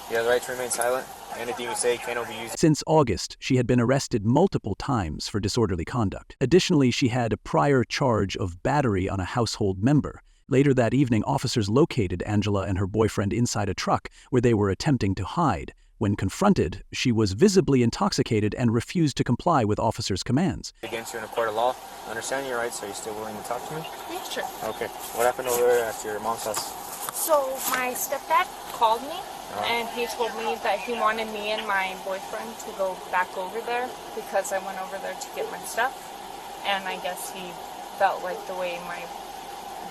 You have the right to remain silent. Anything you say cannot be used. Since August, she had been arrested multiple times for disorderly conduct. Additionally, she had a prior charge of battery on a household member. Later that evening, officers located Angela and her boyfriend inside a truck where they were attempting to hide. When confronted, she was visibly intoxicated and refused to comply with officers' commands. Against you in a court of law, understand your rights, are you still willing to talk to me? Yeah, sure. Okay. What happened over there at your mom's house? So my stepdad called me and he told me that he wanted me and my boyfriend to go back over there because I went over there to get my stuff. And I guess he felt like the way my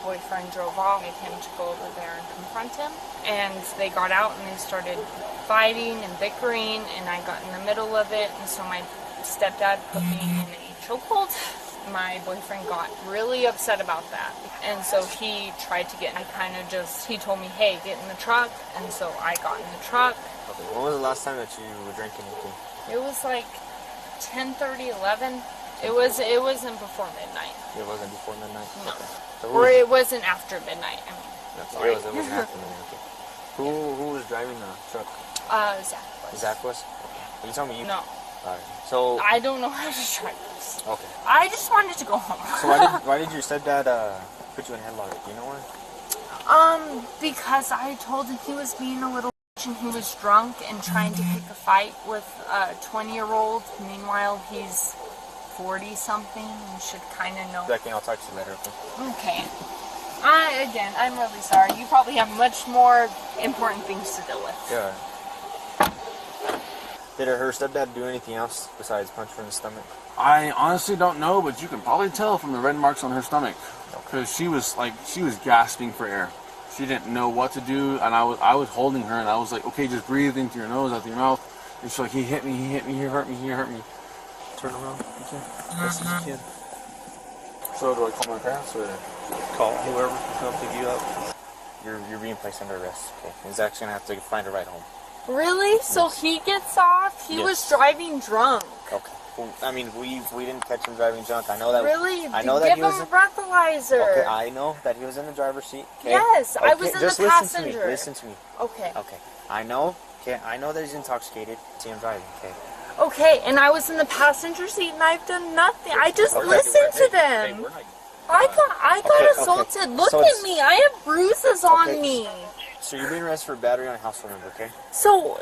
boyfriend drove off made him to go over there and confront him. And they got out and they started fighting and bickering, and I got in the middle of it, and so my stepdad put me in a chokehold. My boyfriend got really upset about that, and so he tried to get, he told me, hey, get in the truck, and so I got in the truck. Okay, when was the last time that you were drinking anything? It was like 10:30, 11. It wasn't before midnight. It wasn't before midnight? No. Okay. So or it wasn't after midnight. I mean, it sorry. wasn't after midnight. Okay. Who was driving the truck? Zach was. Zach was? Okay. You told me you... No. Alright. So... I don't know how to drive this. Okay. I just wanted to go home. So why did your stepdad put you in a headlock? Do you know why? Because I told him he was being a little bitch and he was drunk and trying to pick a fight with a 20-year-old. Meanwhile, he's 40-something and should kind of know. Becky, I'll talk to you later, okay? Okay. Again, I'm really sorry. You probably have much more important things to deal with. Yeah. Did her stepdad do anything else besides punch her in the stomach? I honestly don't know, but you can probably tell from the red marks on her stomach. Because she was gasping for air. She didn't know what to do, and I was holding her, and I was like, okay, just breathe into your nose, out your mouth. And she's like, he hit me, he hurt me. Turn around. Okay. This is a kid. So do I call my parents or call whoever can come pick you up? You're being placed under arrest. Okay. And Zach's gonna have to find a ride home. Really? So he gets off? He was driving drunk. Okay. Well, I mean, we didn't catch him driving drunk. I know that. Really? I know that he was. Give him a breathalyzer. Okay. I know that he was in the driver's seat. Okay? Yes, okay. I was in the passenger. Listen to me. Okay. Okay. I know. Okay. I know that he's intoxicated. See him driving. Okay. Okay, and I was in the passenger seat and I've done nothing. I just listened to them. I got assaulted. Okay. Look at me. I have bruises on me. So you're being arrested for battery on a household member, okay? So,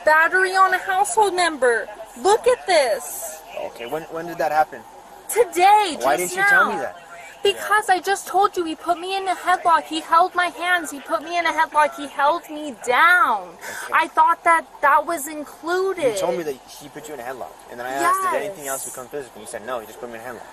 battery on a household member. Look at this. Okay, when did that happen? Today, Why didn't you tell me that? Because I just told you, he put me in a headlock. He held my hands. He put me in a headlock. He held me down. Okay. I thought that was included. You told me that he put you in a headlock. And then I asked, did anything else become physical? You said, no, he just put me in a headlock.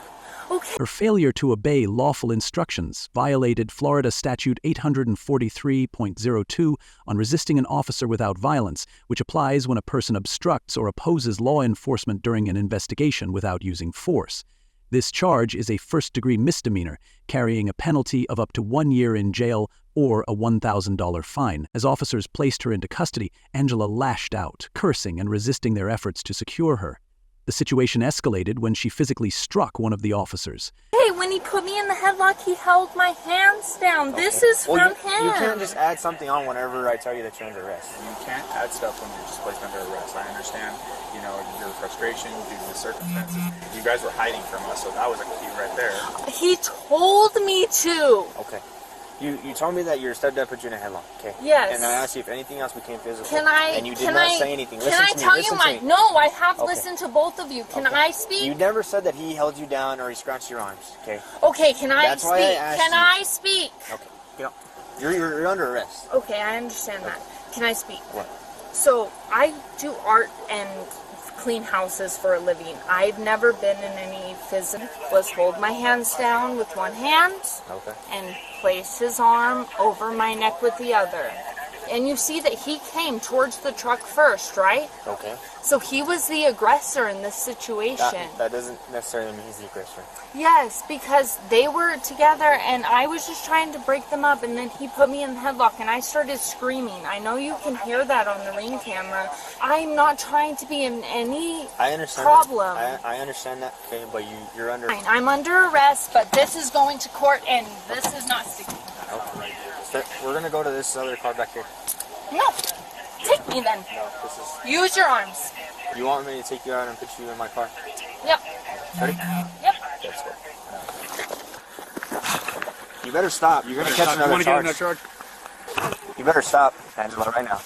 Okay. Her failure to obey lawful instructions violated Florida Statute 843.02 on resisting an officer without violence, which applies when a person obstructs or opposes law enforcement during an investigation without using force. This charge is a first-degree misdemeanor, carrying a penalty of up to 1 year in jail or a $1,000 fine. As officers placed her into custody, Angela lashed out, cursing and resisting their efforts to secure her. The situation escalated when she physically struck one of the officers. Hey, when he put me in the headlock, he held my hands down. Okay. This is from him. You can't just add something on whenever I tell you that you're under arrest. You can't add stuff when you're just placed under arrest. I understand, your frustration due to the circumstances. You guys were hiding from us, so that was a key right there. He told me to. Okay. You told me that your stepdad put you in a headlock, okay? Yes. And I asked you if anything else became physical. And you did not say anything. Can I tell you my... No, I have listened to both of you. Can I speak? You never said that he held you down or he scratched your arms, okay? Okay, can I That's speak? Why I asked can you. I speak? Okay, get up. You're under arrest. Okay, I understand that. Can I speak? What? So, I do art and clean houses for a living. I've never been in any physical. Was hold my hands down with one hand and place his arm over my neck with the other. And you see that he came towards the truck first, right? Okay. So he was the aggressor in this situation. That doesn't necessarily mean he's the aggressor. Yes, because they were together and I was just trying to break them up, and then he put me in the headlock and I started screaming. I know you can hear that on the ring camera. I'm not trying to be in any problem. I understand that, okay, but you're under... I'm under arrest, but this is going to court and this is not sticking. Okay. So we're going to go to this other car back here. No. Take me then. No, this is... Use your arms. You want me to take you out and put you in my car? Yep. Ready? Yep. Let's go. You better stop. You're gonna catch another charge. You better stop, Angela, right now.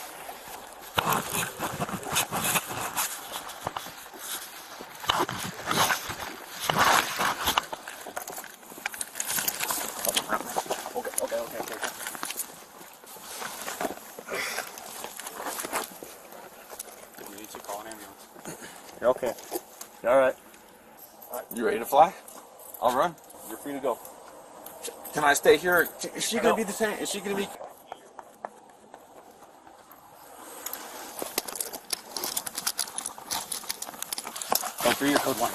Okay. You need to call an ambulance. You're okay. You're all right. You ready to fly? I'll run. You're free to go. Can I stay here? Is she gonna be the same? Is she gonna be? Code 3 or code 1?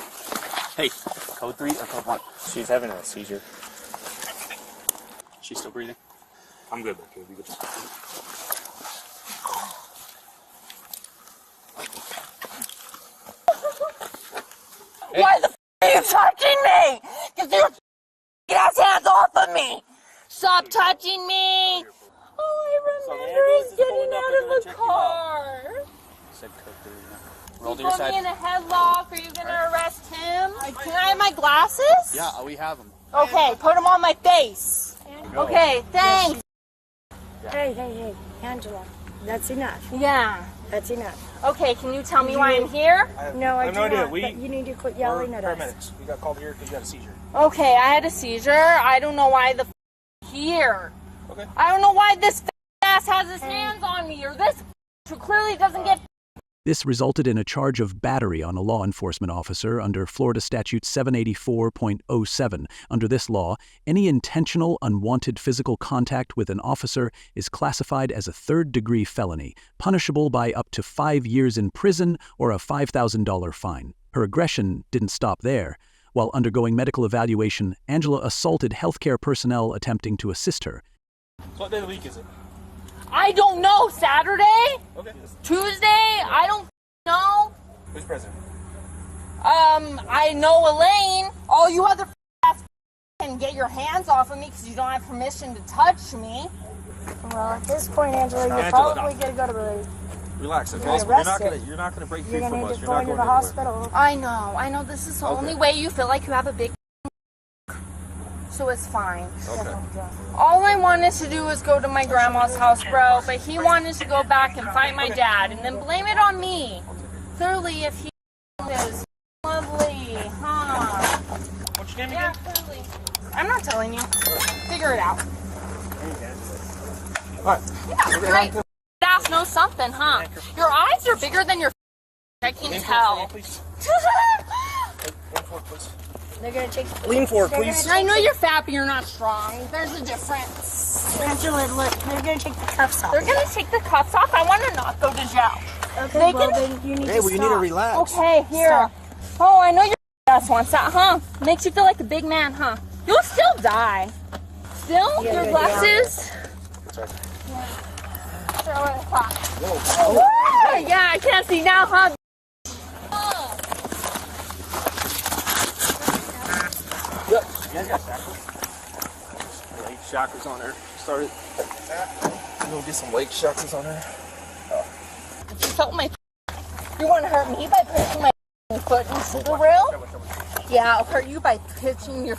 Hey, code 3 or code 1? She's having a seizure. She's still breathing? I'm good, back here. We good. Why the f are you touching me? Get your ass hands off of me! Stop touching me! Oh, I remember he's getting out of the car. Said code 3. Roll to You your put side. me in a headlock. Are you gonna arrest him? Can I have my glasses? Yeah, we have them. Okay, put them on my face. Okay, thanks. Hey, Angela, that's enough. Yeah. That's enough. Okay, can you tell me why I'm here? No, I have do no idea. not, but you need to quit yelling at us. Paramedics. We got called here because you had a seizure. Okay, I had a seizure. I don't know why the here. Okay. I don't know why this ass has his hands on me, or this who clearly doesn't get. This resulted in a charge of battery on a law enforcement officer under Florida Statute 784.07. Under this law, any intentional, unwanted physical contact with an officer is classified as a third-degree felony, punishable by up to 5 years in prison or a $5,000 fine. Her aggression didn't stop there. While undergoing medical evaluation, Angela assaulted healthcare personnel attempting to assist her. So what day of the week is it? I don't know. Saturday? Okay. Tuesday? I don't know. Who's president? I know Elaine. All you other ass can get your hands off of me because you don't have permission to touch me. Well, at this point, Angela, you're Angela, probably going to go to the... Relax, okay? You're Not gonna break free You're from going to us. need to You're go not into going the anywhere. hospital. I know. This is the only way you feel like you have a big so it's fine. Okay. All I wanted to do was go to my grandma's house, bro, but he wanted to go back and fight my dad and then blame it on me. Clearly, if he is lovely, huh? What's your name Yeah, again? clearly. I'm not telling you. Figure it out. Alright. Yeah, great. Ass knows something, huh? Your eyes are bigger than your I can tell. They're going to take... Lean forward, please. I know you're fat, but you're not strong. There's a difference. Angela, look, they're going to take the cuffs off. They're going to take the cuffs off? I want to not go to jail. Okay, well, then you need to stop. You need to relax. Okay, here. Stop. Oh, I know your ass wants that, huh? Makes you feel like a big man, huh? You'll still die. Still? Yeah, your yeah, glasses? Sorry. Throw it across. Whoa. Yeah, I can't see now, huh? Yep. You guys got shackles? Leg shackles on her. Started. Go get some leg shackles on her. You felt my. You want to hurt me by pushing my foot into the rail? Yeah, I'll hurt you by pitching your.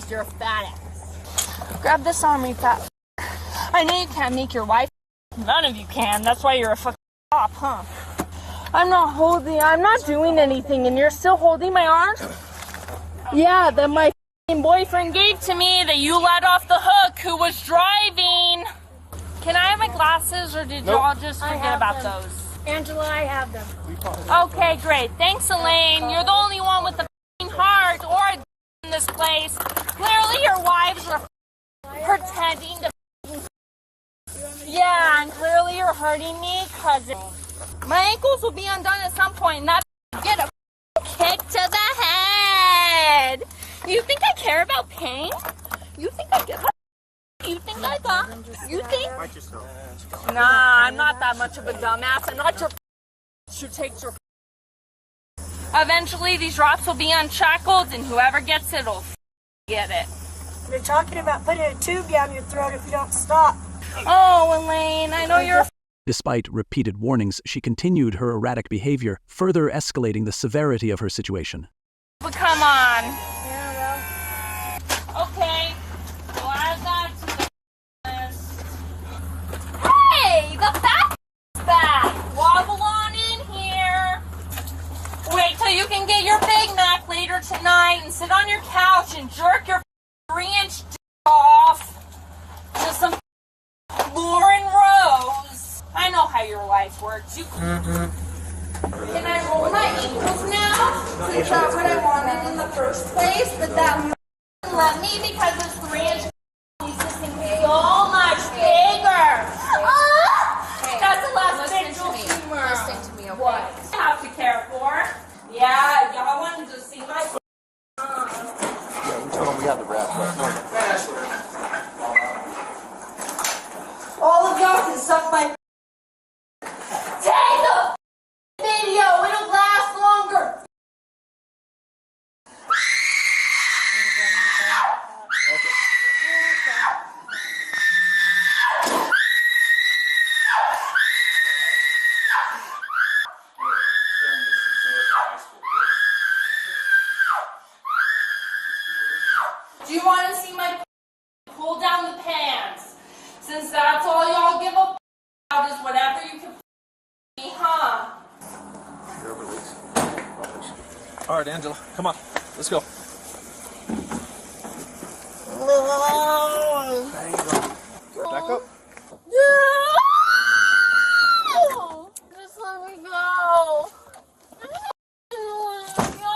You're a fat ass. Grab this on me, fat. I know you can't make your wife. None of you can. That's why you're a fucking cop, huh? I'm not doing anything, and you're still holding my arm? Yeah, that my boyfriend gave to me that you let off the hook who was driving. Can I have my glasses, or did y'all just forget about those? Angela, I have them. Okay, great. Thanks, Elaine. You're the only one with the heart or in this place. Clearly your wives are pretending to. Yeah, and clearly you're hurting me because my ankles will be undone at some point, and that get a kick to the head. You think I care about pain? You think I give a You think I thought? You think? Nah, I'm not that much of a dumbass. I'm not your who takes your. Eventually, these drops will be unshackled, and whoever gets it will get it. They're talking about putting a tube down your throat if you don't stop. Oh, Elaine, I know you're. Despite repeated warnings, she continued her erratic behavior, further escalating the severity of her situation. But come on. Okay. Well, how your life works. You can I roll my ankles now? Is that what I wanted in the first place? But that wouldn't let me because this 3-inch piece is going to be so much bigger. That's the last visual humor. Listen to me, okay? What? I have to care for. Yeah, y'all wanted to see my. Yeah, we told them we had the wrap. All of y'all can suck my. Take the video. It'll last longer. Do you want to see my pull down the pants? Since that's all y'all give a about is whatever you can me, huh? All right, Angela, come on. Let's go. Back up. Just let me go. I don't want to go.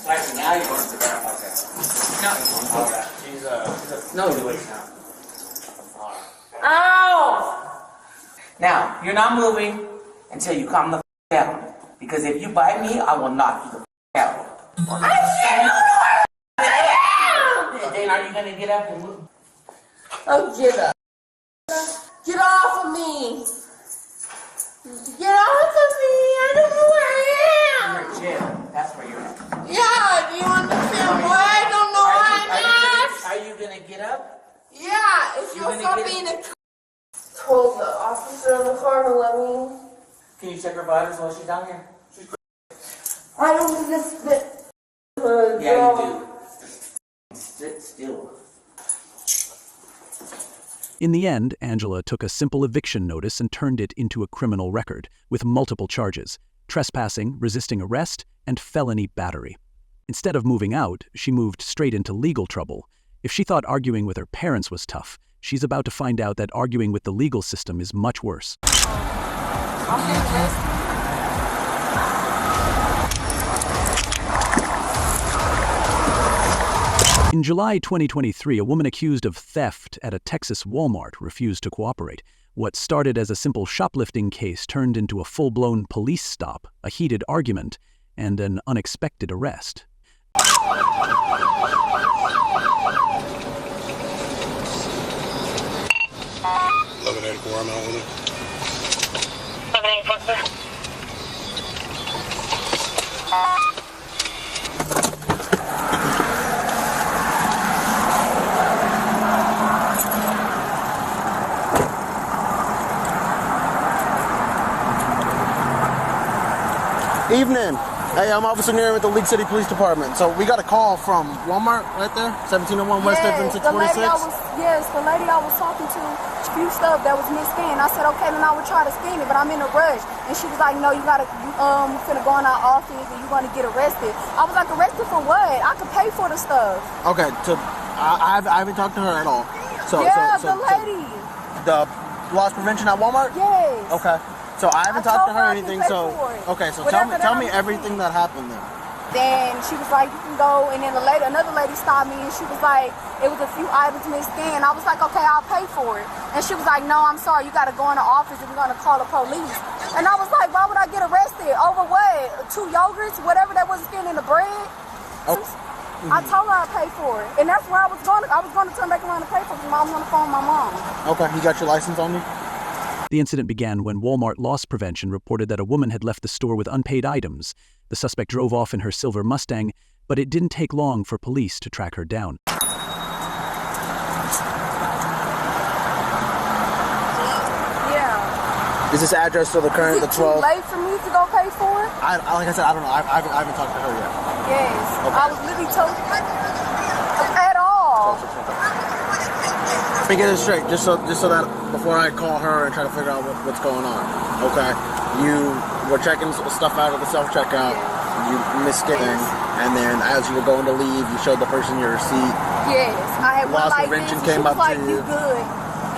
Actually, now you're going to the ground. Okay. No. No, you wait now. Ow! Now, you're not moving until you calm the down. Because if you bite me, I will knock you the out. Then are you going to get up and move? Oh, get up. Get off of me. Get off of me. I don't know where I am. You're in jail. That's where you're at. Yeah, do you understand why I don't know where I'm at? Are you going to get up? Yeah, if you'll stop being a told the officer in the car to let me. Can you check her vitals while she's down here? I don't need to spit. Yeah, you do. Sit still. In the end, Angela took a simple eviction notice and turned it into a criminal record with multiple charges: trespassing, resisting arrest, and felony battery. Instead of moving out, she moved straight into legal trouble. If she thought arguing with her parents was tough, she's about to find out that arguing with the legal system is much worse. In July 2023, a woman accused of theft at a Texas Walmart refused to cooperate. What started as a simple shoplifting case turned into a full-blown police stop, a heated argument, and an unexpected arrest. Evening. Hey, I'm Officer Neary with the League City Police Department. So we got a call from Walmart right there, 1701 West Edmond 646. The lady I was talking to, few stuff that was misscanned. I said, okay, then I would try to scan it, but I'm in a rush. And she was like, no, you finna go in our office and you're gonna get arrested. I was like, arrested for what? I could pay for the stuff. Okay, I haven't talked to her at all. The lady. The loss prevention at Walmart? Yes. Okay. So I haven't talked to her or anything, so okay, so tell me everything that happened then. Then she was like, you can go, and then another lady stopped me and she was like, it was a few items misscanned. I was like, okay, I'll pay for it. And she was like, no, I'm sorry, you gotta go in the office and we're gonna call the police. And I was like, why would I get arrested? Over what? 2 yogurts, whatever that was scanned in the bread? Oh. I told her I'd pay for it. And that's where I was going to turn back around and pay for it because I was on the phone with my mom. Okay, you got your license on you? The incident began when Walmart Loss Prevention reported that a woman had left the store with unpaid items. The suspect drove off in her silver Mustang, but it didn't take long for police to track her down. Yeah. Is this address still the current, the 12? Is it too late for me to go pay for it? Like I said, I don't know. I haven't talked to her yet. Yes. Okay. I was literally told at all. Let me get it straight, just so that before I call her and try to figure out what's going on. Okay, you were checking stuff out of the self-checkout, you missed it, and then as you were going to leave, you showed the person your receipt, Yes, I had one Loss like this, prevention and came she was up to like, you. you good.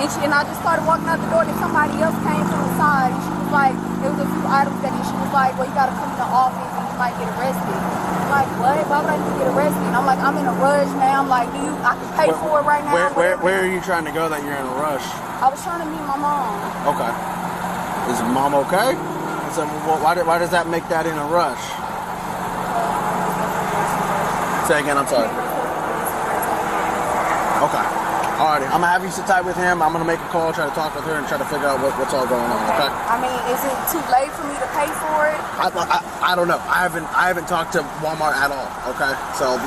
And I just started walking out the door, and somebody else came from the side, and she was like, there was a few items that she was like, well, you gotta come to the office and you might get arrested. I'm like, what? Why would I need to get arrested? And I'm like, I'm in a rush, man. I'm like, I can pay for it right now. Where are you trying to go that you're in a rush? I was trying to meet my mom. Okay. Is mom okay? So why does that make that in a rush? Say again, I'm sorry. Okay. Alrighty, I'm gonna have you sit tight with him. I'm gonna make a call, try to talk with her, and try to figure out what's all going on. Okay. I mean, is it too late for me to pay for it? I don't know. I haven't talked to Walmart at all. Okay. So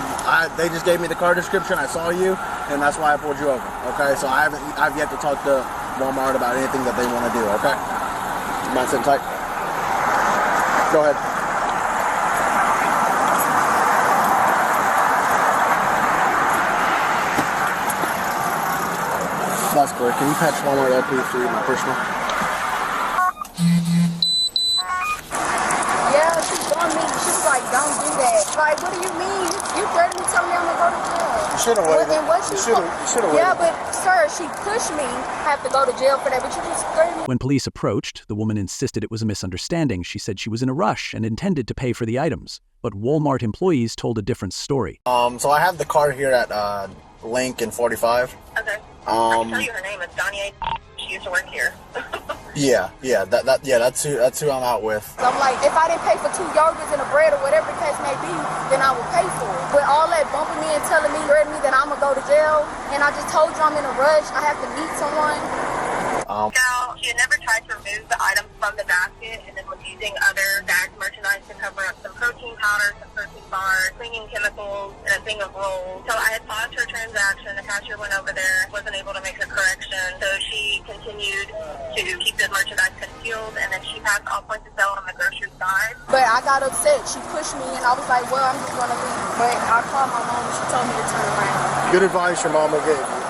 they just gave me the car description. I saw you, and that's why I pulled you over. Okay. So I've yet to talk to Walmart about anything that they want to do. Okay. You mind sitting tight? Go ahead. That's correct. Can you patch Walmart LP through my personal? Yeah, she told me. She was like, don't do that. Like, what do you mean? You threatened me, telling me I'm gonna go to jail. You should have waited. And what You should have waited. Yeah, but sir, she pushed me. I have to go to jail for that, but you just threatened me. When police approached, the woman insisted it was a misunderstanding. She said she was in a rush and intended to pay for the items. But Walmart employees told a different story. So I have the car here at Link and 45. Okay. I can tell you her name. It's Donnie. She used to work here. That's who I'm out with. So I'm like, if I didn't pay for 2 yogurts and a bread or whatever the case may be, then I would pay for it. But all that bumping me and telling me, threatening me that I'm gonna go to jail, and I just told you I'm in a rush. I have to meet someone. Now, she had never tried to remove the items from the basket and then was using other bagged merchandise to cover up some protein powder, some protein bars, cleaning chemicals, and a thing of rolls. So I had paused her transaction. The cashier went over there, wasn't able to make a correction. So she continued to keep the merchandise concealed, and then she passed all points of sale on the grocery side. But I got upset. She pushed me, and I was like, well, I'm just gonna leave. But I called my mom, and she told me to turn around. Good advice your mama gave you.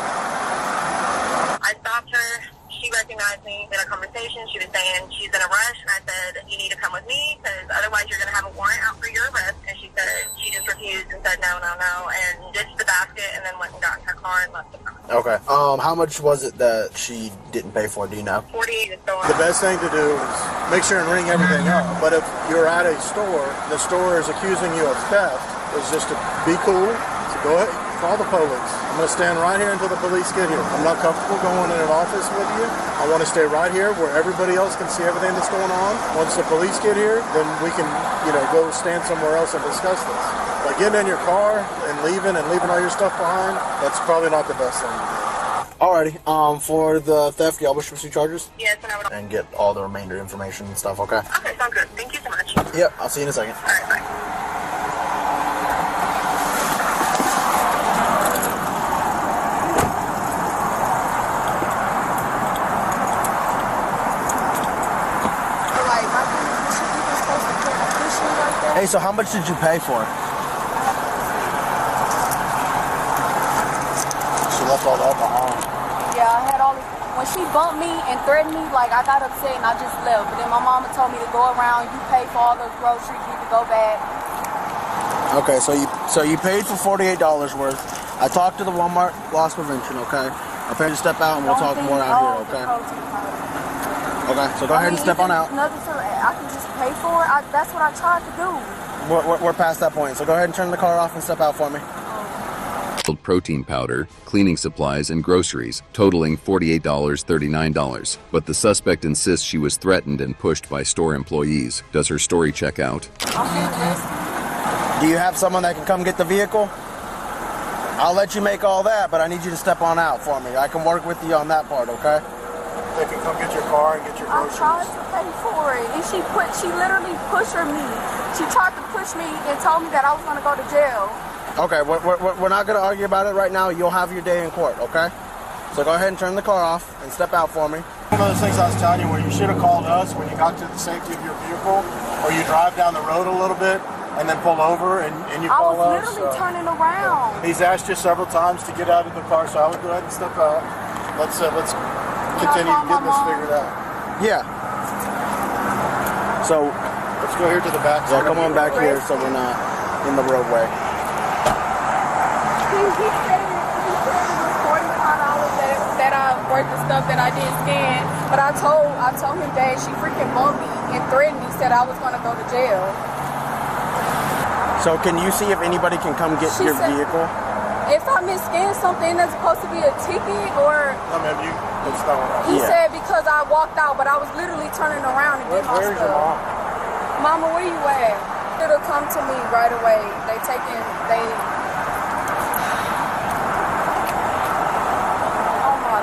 I stopped her. She recognized me in a conversation. She was saying she's in a rush, and I said, you need to come with me, because otherwise you're going to have a warrant out for your arrest. And she said she just refused and said no, and ditched the basket, and then went and got in her car and left the car. Okay. How much was it that she didn't pay for? Do you know? $48. The best thing to do is make sure and ring everything up. But if you're at a store, the store is accusing you of theft, is just to be cool. So go ahead, call the police. I'm going to stand right here until the police get here. I'm not comfortable going in an office with you. I want to stay right here where everybody else can see everything that's going on. Once the police get here, then we can, go stand somewhere else and discuss this. But getting in your car and leaving all your stuff behind, that's probably not the best thing to do. Alrighty. For the theft, y'all wish to pursue charges? Yes, and I would. And get all the remainder information and stuff, okay? Okay, sounds good. Thank you so much. Yep, I'll see you in a second. All right, bye. Hey, so how much did you pay for it? She left all that behind. Yeah, I had all this. When she bumped me and threatened me, I got upset and I just left. But then my mama told me to go around. You pay for all those groceries. You can go back. Okay, so you paid for $48 worth. I talked to the Walmart loss prevention. Okay, I'll pay you to step out and we'll talk more out here. Okay. Okay, so go ahead and step on out. I can just pay for it. That's what I tried to do. We're past that point, so go ahead and turn the car off and step out for me. Protein powder, cleaning supplies, and groceries, totaling $48.39. But the suspect insists she was threatened and pushed by store employees. Does her story check out? Do you have someone that can come get the vehicle? I'll let you make all that, but I need you to step on out for me. I can work with you on that part, okay? They can come get your car and get your groceries. I tried to pay for it, and she literally pushed me. She tried to push me and told me that I was going to go to jail. Okay, we're not going to argue about it right now. You'll have your day in court, okay? So go ahead and turn the car off and step out for me. One of those things I was telling you where you should have called us when you got to the safety of your vehicle, or you drive down the road a little bit and then pull over and you call us. I was literally turning around. He's asked you several times to get out of the car, so I would go ahead and step out. Let's continue to get this figured out. Yeah. So let's go here to the back. Yeah, come on back here so we're not in the roadway. He said report the stuff that I didn't scan. But I told him that she freaking bumped me and threatened me, said I was gonna go to jail. So can you see if anybody can come get your vehicle? If I misscanned something that's supposed to be a ticket or... He said because I walked out, but I was literally turning around to get my stuff. Where's your mom? Mama, where you at? It'll come to me right away. Oh my.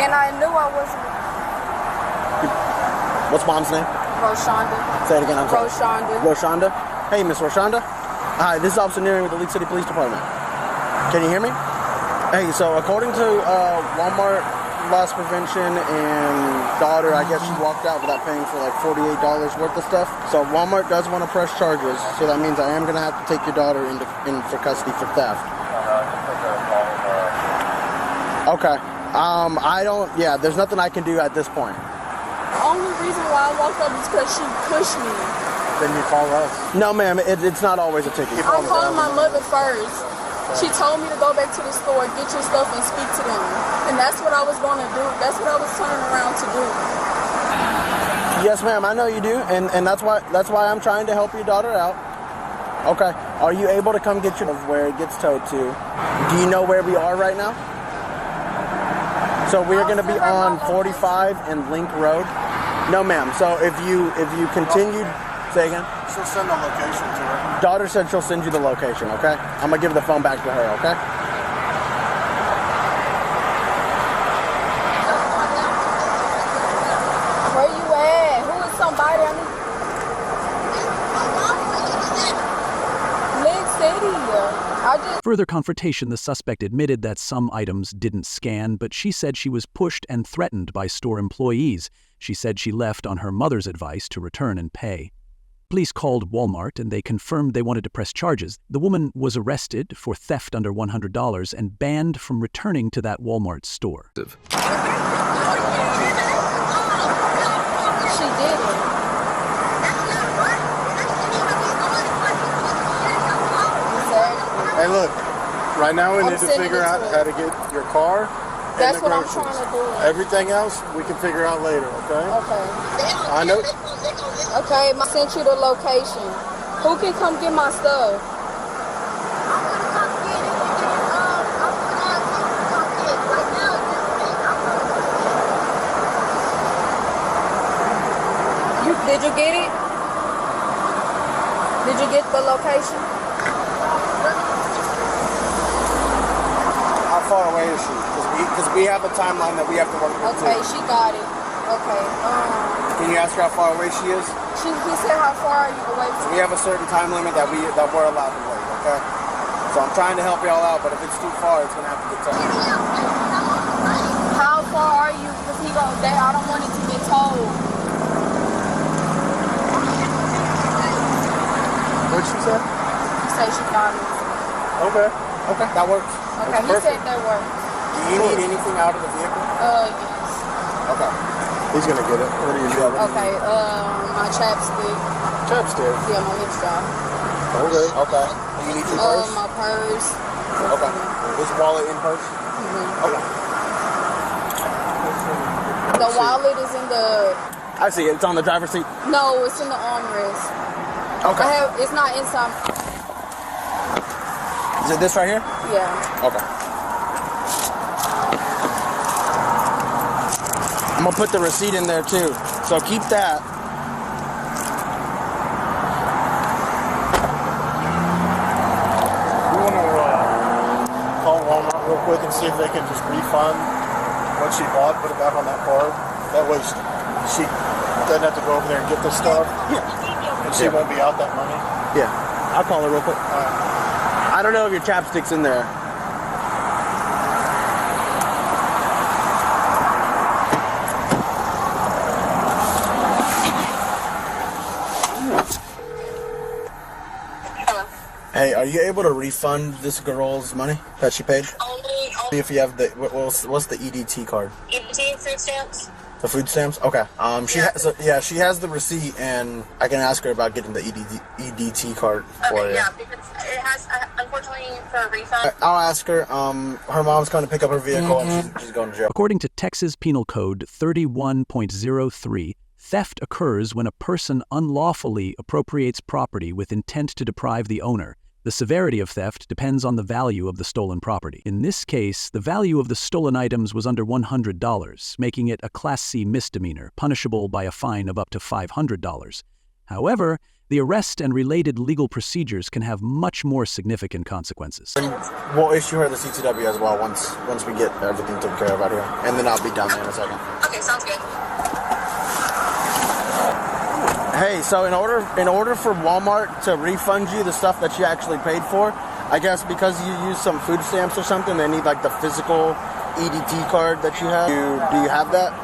And I knew I wasn't... What's mom's name? Roshonda. Say it again, I'm sorry. Roshonda. Roshonda? Hey, Miss Roshonda. Hi, this is Officer Nearing with the League City Police Department. Can you hear me? Hey, so according to Walmart loss prevention and daughter, I guess she walked out without paying for like $48 worth of stuff. So Walmart does want to press charges, so that means I am going to have to take your daughter in for custody for theft. Okay. There's nothing I can do at this point. The only reason why I walked up is because she pushed me. Then you call us. No, ma'am, it's not always a ticket. I'm calling my mother first. She told me to go back to the store, get your stuff, and speak to them. And that's what I was going to do. That's what I was turning around to do. Yes, ma'am, I know you do, and that's why I'm trying to help your daughter out. Okay. Are you able to come get your where it gets towed to? Do you know where we are right now? So we're going to be on 45 and Link Road. No, ma'am. So if you continued, say again. She'll send the location to her. Daughter said she'll send you the location. Okay. I'm gonna give the phone back to her. Okay. Where you at? Who is somebody? Lake City. Further confrontation, the suspect admitted that some items didn't scan, but she said she was pushed and threatened by store employees. She said she left on her mother's advice to return and pay. Police called Walmart and they confirmed they wanted to press charges. The woman was arrested for theft under $100 and banned from returning to that Walmart store. She did it. Hey, look. Right now we need to figure out how to get your car. That's what I'm trying to do. Everything else we can figure out later, okay? Okay. I know. Okay, I sent you the location. Who can come get my stuff? Did you get it? Did you get the location? How far away is she? Because we have a timeline that we have to work with. Okay, she got it. Okay. Can you ask her how far away she is? He said, how far are you away from? We have a certain time limit that we're allowed to wait, okay? So I'm trying to help y'all out, but if it's too far, it's gonna have to get tough. How far are you? Because he goes there. I don't want it to get told. What'd she say? She said she got it. Okay, that works. Okay, he said that works. Do you need anything out of the vehicle? Yes. Okay. He's gonna get it. What do you got? Okay, my chapstick. Chapstick? Yeah, my lip job. Okay. You need your purse? My purse. Okay. This wallet in purse? Okay. The wallet is in the... I see it. It's on the driver's seat? No, it's in the armrest. Okay. It's not inside. Is it this right here? Yeah. Okay. I'm gonna put the receipt in there too. So keep that. We want to call Walmart real quick and see if they can just refund what she bought, put it back on that card. That way she doesn't have to go over there and get the stuff. Yeah. And she won't be out that money. Yeah. I'll call her real quick. I don't know if your chapstick's in there. Hey, are you able to refund this girl's money that she paid? If you have the what's the EDT card? EDT food stamps? The food stamps? Okay. She has the receipt, and I can ask her about getting the EDT card for you. Yeah, because it has, unfortunately, for a refund. I'll ask her. Her mom's going to pick up her vehicle, and she's going to jail. According to Texas Penal Code 31.03, theft occurs when a person unlawfully appropriates property with intent to deprive the owner. The severity of theft depends on the value of the stolen property. In this case, the value of the stolen items was under $100, making it a Class C misdemeanor, punishable by a fine of up to $500. However, the arrest and related legal procedures can have much more significant consequences. We'll issue her the CTW as well once we get everything taken care of out here. And then I'll be down there in a second. Okay, sounds good. Hey, so in order for Walmart to refund you the stuff that you actually paid for, I guess because you used some food stamps or something, they need like the physical EDT card that you have. Do you have that?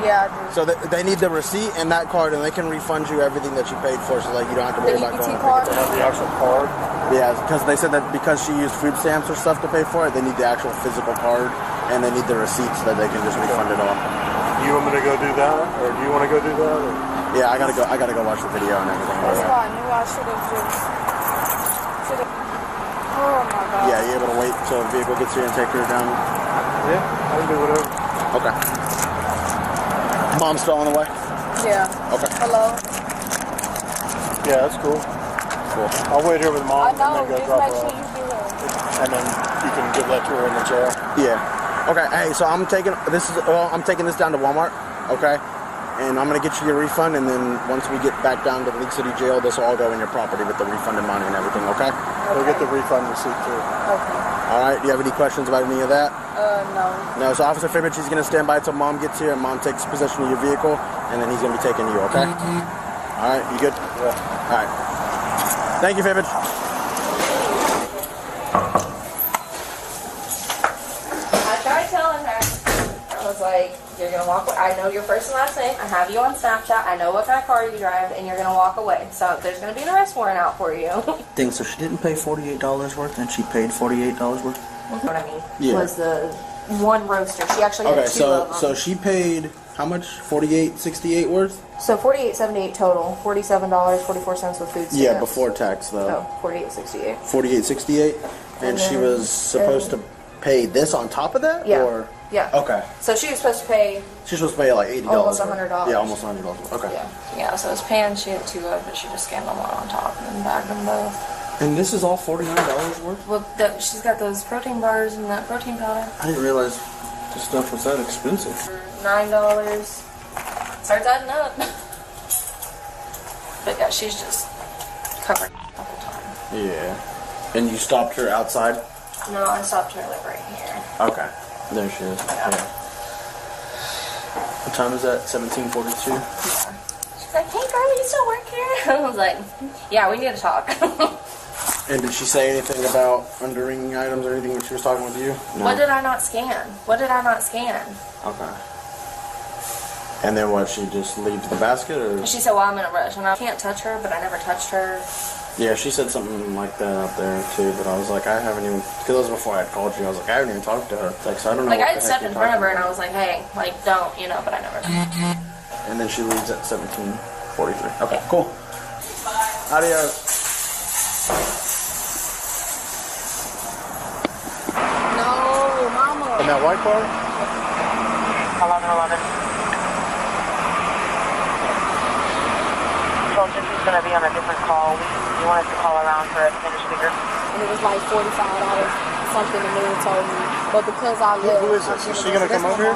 Yeah, I do. So they need the receipt and that card, and they can refund you everything that you paid for, so like you don't have to worry about going. They have the actual card? Yeah, because they said that because she used food stamps or stuff to pay for it, they need the actual physical card, and they need the receipt so that they can just refund it all. Do you want me to go do that, or do you want to go do that? Or? Yeah, I gotta go watch the video and everything. That's why I knew I should have. Oh my God. Yeah, you able to wait till the vehicle gets here and take her down? Yeah, I can do whatever. Okay. Mom's still on the way? Yeah. Okay. Hello? Yeah, that's cool. Cool. I'll wait here with Mom I know, and then go just drop make her sure off. you be here. And then you can give that to her in the jail. Yeah. Okay, hey, so I'm taking this down to Walmart, okay? And I'm gonna get you your refund, and then once we get back down to the League City Jail, this will all go in your property with the refunded money and everything, okay? We'll get the refund receipt too. Okay. Alright, do you have any questions about any of that? No. No, so Officer Fibbage, he's gonna stand by until Mom gets here and Mom takes possession of your vehicle, and then he's gonna be taking you, okay? Alright, you good? Yeah. Alright. Thank you, Fibbage. I tried telling her. I was like, you're going to walk away. I know your first and last name. I have you on Snapchat. I know what kind of car you drive, and you're going to walk away. So there's going to be an arrest warrant out for you. So she didn't pay $48 worth, and she paid $48 worth? What I mean Yeah. was the one roaster. She actually had two of them. So she paid how much? $48.68 worth? So $48.78 total. $47.44 with food stamps. Yeah, before tax though. Oh, $48.68. $48.68, and she was supposed to pay this on top of that, Yeah. or Yeah. okay. So she was supposed to pay She's supposed to pay like $80. almost $100. Yeah, almost $100. Okay. Yeah, so it was paying, she had two of, but she just scanned them one on top and then bagged them both. And this is all $49 worth? Well, she's got those protein bars and that protein powder. I didn't realize this stuff was that expensive. $9. Starts adding up. But yeah, she's just covered the whole time. Yeah. And you stopped her outside? No, I stopped her like right here. Okay. There she is. Yeah. What time is that? 17:42? Yeah. She's like, hey girl, you still work here? I was like, yeah, we need to talk. And did she say anything about underringing items or anything when she was talking with you? No. What did I not scan? What did I not scan? Okay. And then what, she just leaves the basket, or? She said, well, I'm in a rush. And I can't touch her, but I never touched her. Yeah, she said something like that up there too, but I was like, I haven't even, because it was before I had called you, I was like, I haven't even talked to her. Like, so I don't know. Like, what I had the heck stepped in you're front of her talking and I was like, hey, like, don't, you know, but I never. And then she leaves at 17:43. Okay, cool. Adios. No, mama. In that white car? 1111. So since he's going to be on a different call, you want us to call around for a finished figure? And it was like $45 something the man told me. But because I live... Who is this? Is she going to come over here?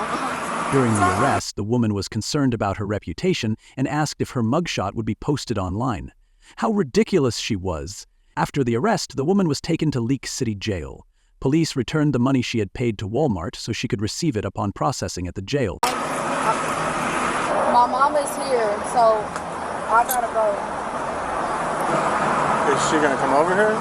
During the arrest, the woman was concerned about her reputation and asked if her mugshot would be posted online. How ridiculous she was! After the arrest, the woman was taken to Leak City Jail. Police returned the money she had paid to Walmart so she could receive it upon processing at the jail. My mom is here, so I gotta go. Is she going to come over here?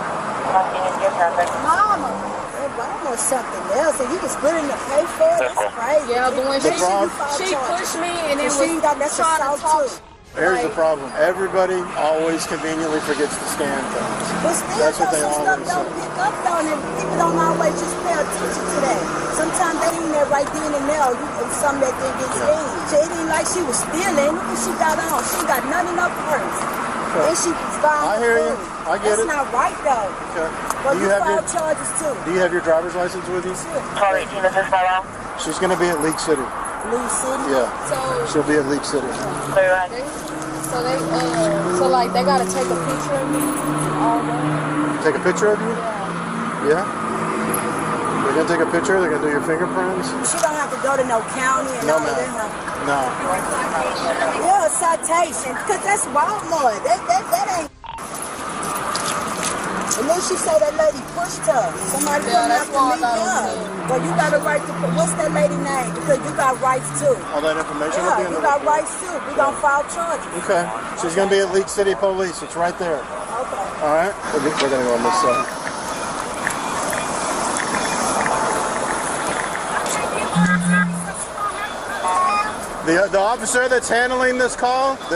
Mama, I want something else, and you can split it in the pay for it. That's crazy. Yeah, but when she pushed me, and it was she got that trying to talk. Here's the problem. Everybody always conveniently forgets to scan things. But still, That's what they some stuff always don't say. pick up though, and people don't always just pay attention to that. Sometimes they ain't there right then and there. Some that they get scanned. So it ain't like she was stealing. Look what she got on. She got nothing in her purse. And she was buying. I hear you. I get it. That's not right though. Okay. But Do you you have file your charges too. Do you have your driver's license with you? Call 18, this is Bella. She's going to be at League City. League City. Yeah. So She'll be at League City. Clear line. So like they gotta take a picture of me. All that. Take a picture of you? Yeah. They're going to take a picture. They're going to do your fingerprints. She don't have to go to no county and No, all ma'am. that. No. Yeah, citation. Because that's Walmart. That ain't. And then she said that lady pushed her. Somebody come that's after me. Walmart. Yeah. But you got a right to. What's that lady name? Because you got rights too. All that information will be Yeah, in you the got report. rights too. We gonna file charges. Okay. She's going to be at League City Police. It's right there. Okay. All right. We're going to go on this side. The officer that's handling this call, is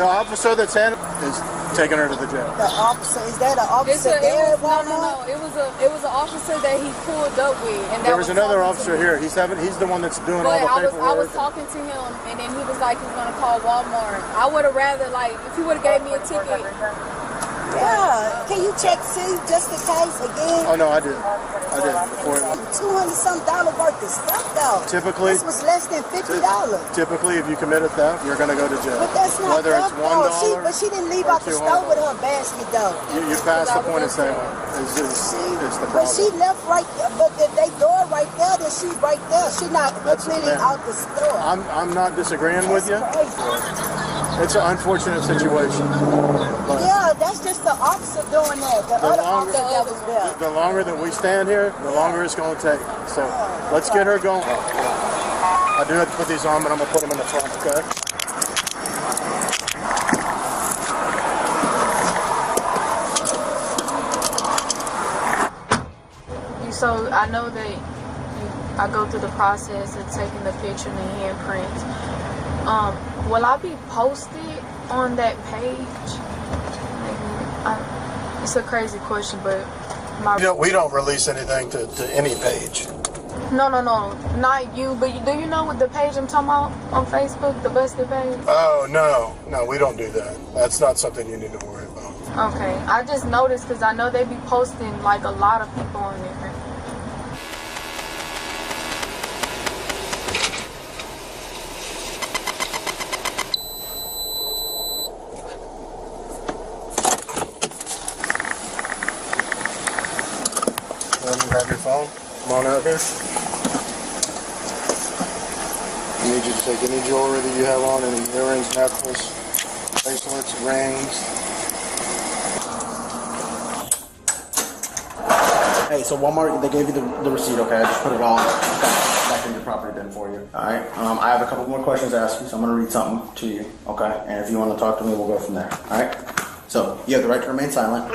taking her to the jail. The officer, is that an officer there at Walmart? It was an officer that he pulled up with, and There was another officer here. He's the one that's doing all the paperwork. I was talking to him, and then he was like, he's gonna call Walmart. I would have rather, like, if he would have gave me a ticket. Yeah. Can you check, see, just in case again? Oh, no, I did. Before $200-some worth of stuff though. Typically- this was less than $50. Typically, if you commit a theft, you're going to go to jail. But that's not Whether it's theft though. $1 But she didn't leave or out the store with her basket though. You passed the point of sale. Is the But problem. she left right there. But if they door right there, then she's right there. She not clearly ma'am. out the store. I'm not disagreeing with you. It's an unfortunate situation. But Yeah, that's just the officer doing that. The other officer that was there. the longer that we stand here, the longer it's going to take. So let's get her going. I do have to put these on, but I'm going to put them in the front, okay? So I know that I go through the process of taking the picture and the handprints. Will I be posted on that page? It's a crazy question, but We don't release anything to any page. No, not you. But do you know what the page I'm talking about on Facebook, the busted page? Oh, no, we don't do that. That's not something you need to worry about. Okay, I just noticed because I know they be posting like a lot of people on there. Grab your phone. Come on out here. I need you to take any jewelry that you have on, any earrings, necklace, bracelets, rings. Hey, so Walmart, they gave you the receipt, okay? I just put it all back in your property bin for you. All right. I have a couple more questions to ask you, so I'm going to read something to you, okay? And if you want to talk to me, we'll go from there. All right. So you have the right to remain silent.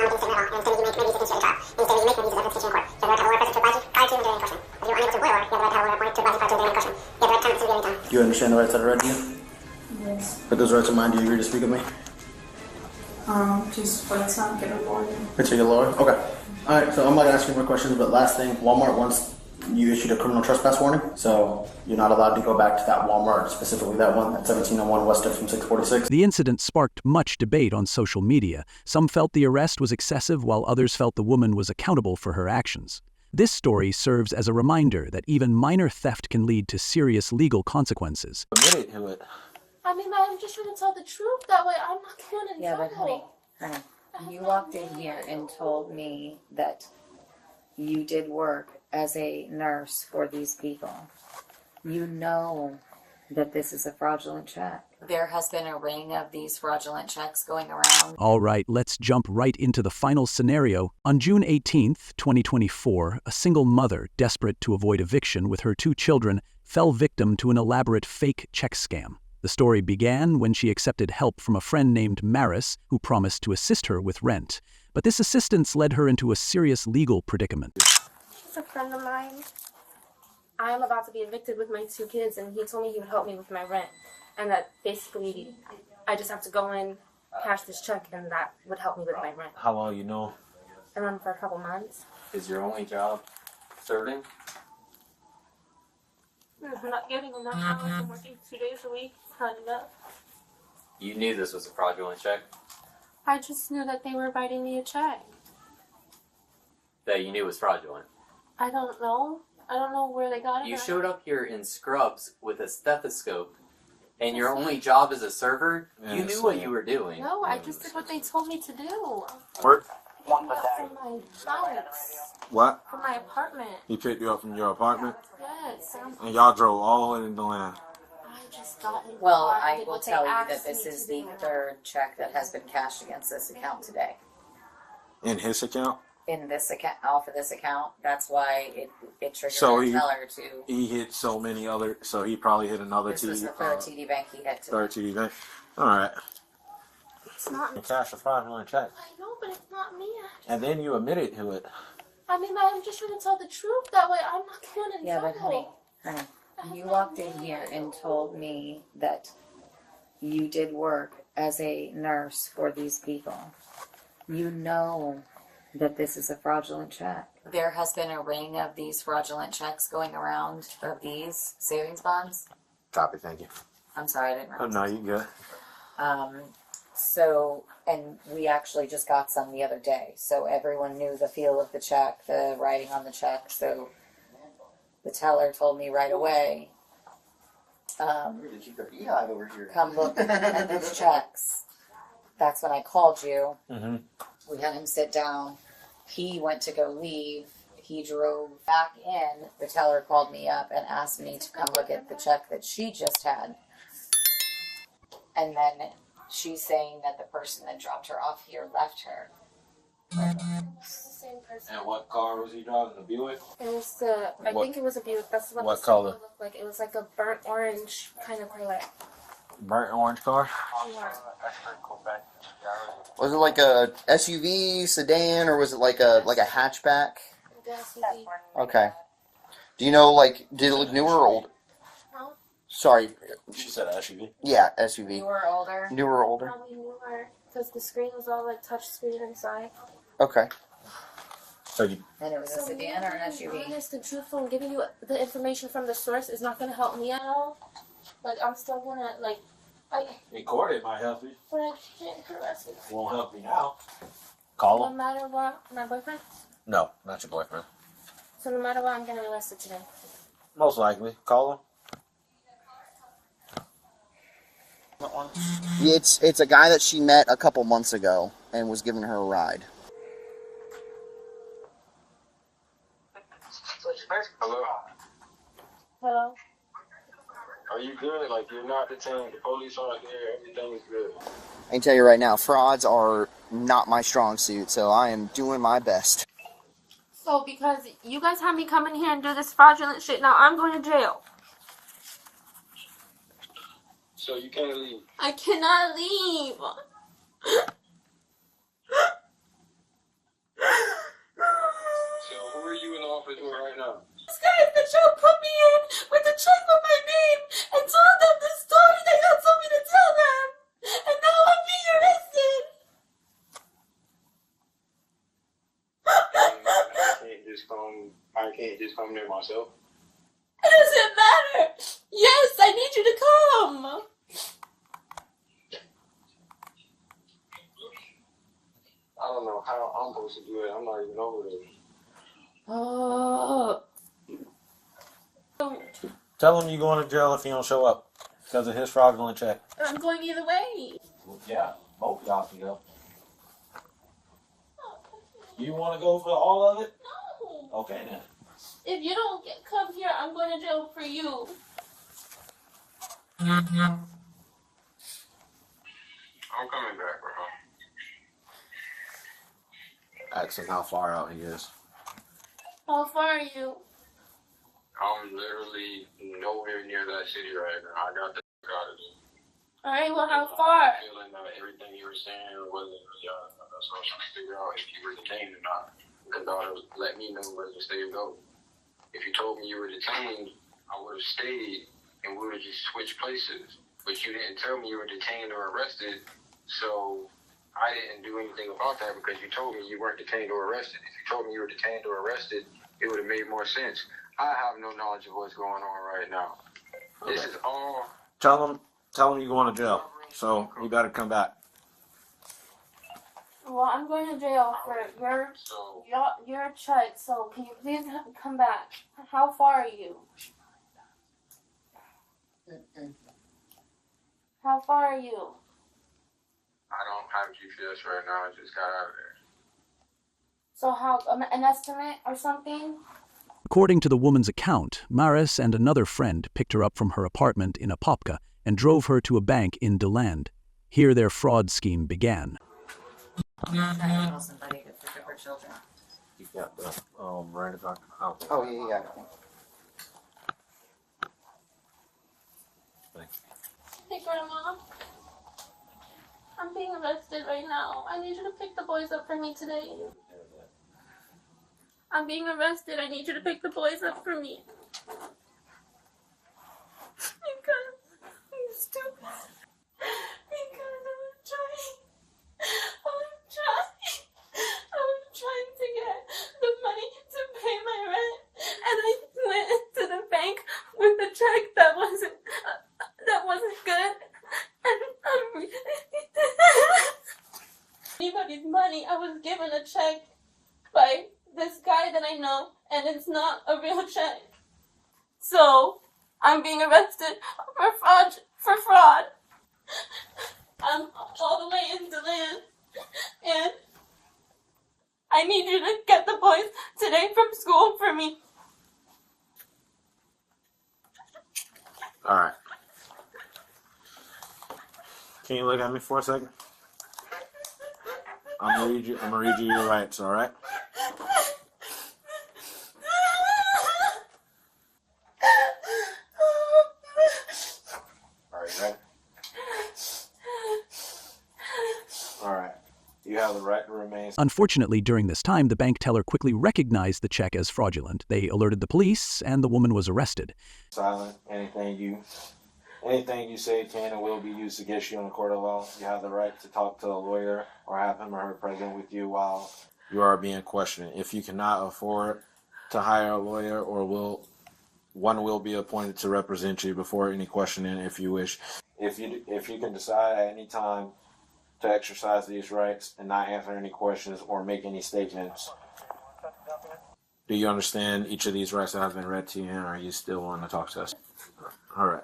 Do you understand the rights that I read to you? Yes. But those rights of mine, do you agree to speak with me? Just let's not get a lawyer. It's your lawyer? Okay. All right, so I'm not going to ask you more questions, but last thing, Walmart wants you issued a criminal trespass warning, so you're not allowed to go back to that Walmart, specifically that one at 1701 West from 646. The incident sparked much debate on social media. Some felt the arrest was excessive, while others felt the woman was accountable for her actions. This story serves as a reminder that even minor theft can lead to serious legal consequences. I mean, I'm just trying to tell the truth. That way I'm not going in trouble. But honey, you walked in here and told me that you did work as a nurse for these people. You know that this is a fraudulent check. There has been a ring of these fraudulent checks going around. All right, let's jump right into the final scenario. On June 18th, 2024, a single mother, desperate to avoid eviction with her 2 children, fell victim to an elaborate fake check scam. The story began when she accepted help from a friend named Maris, who promised to assist her with rent. But this assistance led her into a serious legal predicament. He's a friend of mine. I'm about to be evicted with my 2 kids, and he told me he would help me with my rent. And that basically I just have to go in, cash this check, and that would help me with my rent. How long you know? I run for a couple months. Is your only job serving? I'm not getting enough hours. I'm working 2 days a week. It's not enough. You knew this was a fraudulent check? I just knew that they were writing me a check. That you knew was fraudulent? I don't know. I don't know where they got it. You showed up here in scrubs with a stethoscope, and your only job as a server, you knew what you were doing. No, I just did what they told me to do. Work? From my house. What? From my apartment. He picked you up from your apartment? Yes. And y'all drove all the way in the land? I just got in the Well, car. I did will what they tell you asked that this me is to the do. third check that has been cashed against this account today. In his account? In this account, off of this account, that's why it triggered So the teller to. he hit so many other, so he probably hit another This was the third TD bank he hit today. third TD bank. Alright. It's not me. Cash a fraudulent check. I know, but it's not me. And then you admitted to it. I mean, I'm just trying to tell the truth. That way I'm not getting in Yeah, but trouble. honey, you walked in here and told me that you did work as a nurse for these people. You know that this is a fraudulent check. There has been a ring of these fraudulent checks going around of these savings bonds. Copy, thank you. I'm sorry, I didn't Oh, no, you good. So, and we actually just got some the other day. So everyone knew the feel of the check, the writing on the check. So the teller told me right away, come look at these checks. That's when I called you. Mm-hmm. We had him sit down. He went to go leave. He drove back in. The teller called me up and asked me to come look at the check that she just had. And then she's saying that the person that dropped her off here left her. It's the same person. And what car was he driving? A Buick? It was the, I What- think it was a Buick. That's what what the color? symbol looked like. It was like a burnt orange kind of color. Burnt orange car? Yeah. Was it like a SUV, sedan, or was it like a hatchback? Okay. Do you know, like, did it look newer or old? No. Sorry. She said SUV. Yeah, SUV. Newer, older? Newer, older. Probably newer, because the screen was all like touch screen inside. Okay. So you. And it was a sedan or an SUV? Honest and truthful, and giving you the information from the source is not going to help me at all. Like, I'm still going to, like, In court, it might help you. but I can't harass it. Won't help you now. Call No him? matter what, my boyfriend? No, not your boyfriend. So no matter what, I'm going to arrest it today. Most likely. Call him. It's a guy that she met a couple months ago and was giving her a ride. Hello. Hello? Are you good? Like, you're not detained. The police aren't there. Everything is good. I can tell you right now, frauds are not my strong suit, so I am doing my best. So because you guys had me come in here and do this fraudulent shit, now I'm going to jail. So you can't leave. I cannot leave. So who are you in the office with right now? This guy that y'all put me in with the check with my name and told them the story that y'all told me to tell them. And now I'm being arrested. I can't just come there myself. It doesn't matter. Yes, I need you to come. I don't know how I'm supposed to do it. I'm not even over there. Oh. Tell him you're going to jail if he don't show up because of his fraudulent check. I'm going either way. Yeah, both y'all can go. You want to go for all of it? No. Okay then. If you don't come here, I'm going to jail for you. I'm coming back, bro. Ask him how far out he is. How far are you? I'm literally nowhere near that city right now. I got the cottage. Alright, well, how far? I'm feeling everything you were saying wasn't really honest. That's what I was trying to figure out if you were detained or not. Because that would let me know where to stay or go. If you told me you were detained, I would have stayed and we would have just switched places. but you didn't tell me you were detained or arrested, so I didn't do anything about that because you told me you weren't detained or arrested. If you told me you were detained or arrested, it would have made more sense. I have no knowledge of what's going on right now. Okay. This is all... Tell them you're going to jail, so you better come back. Well, I'm going to jail for your check, so can you please come back? How far are you? How far are you? I don't have GPS right now. I just got out of there. So how, an estimate or something? According to the woman's account, Maris and another friend picked her up from her apartment in Apopka and drove her to a bank in DeLand. Here their fraud scheme began. Somebody to pick up her children. You got the right about out. Oh yeah. Hey, Grandma. I'm being arrested right now. I need you to pick the boys up for me today. I'm being arrested. I need you to pick the boys up for me. Because I'm stupid. Because I was trying to get the money to pay my rent, and I went to the bank with a check that wasn't good, and anybody's money. I was given a check by this guy that I know, and it's not a real check. So I'm being arrested for fraud. I'm all the way in DeLand, and I need you to get the boys today from school for me. All right. Can you look at me for a second? I'm gonna read you your rights. All right. All right, ready? All right. You have the right to remain. Unfortunately, during this time, the bank teller quickly recognized the check as fraudulent. They alerted the police, and the woman was arrested. Silent. Anything you say can and will be used against you in a court of law. You have the right to talk to a lawyer or have him or her present with you while you are being questioned. If you cannot afford to hire a lawyer, one will be appointed to represent you before any questioning if you wish. If you can decide at any time to exercise these rights and not answer any questions or make any statements. Do you understand each of these rights that have been read to you, and are you still wanting to talk to us? All right.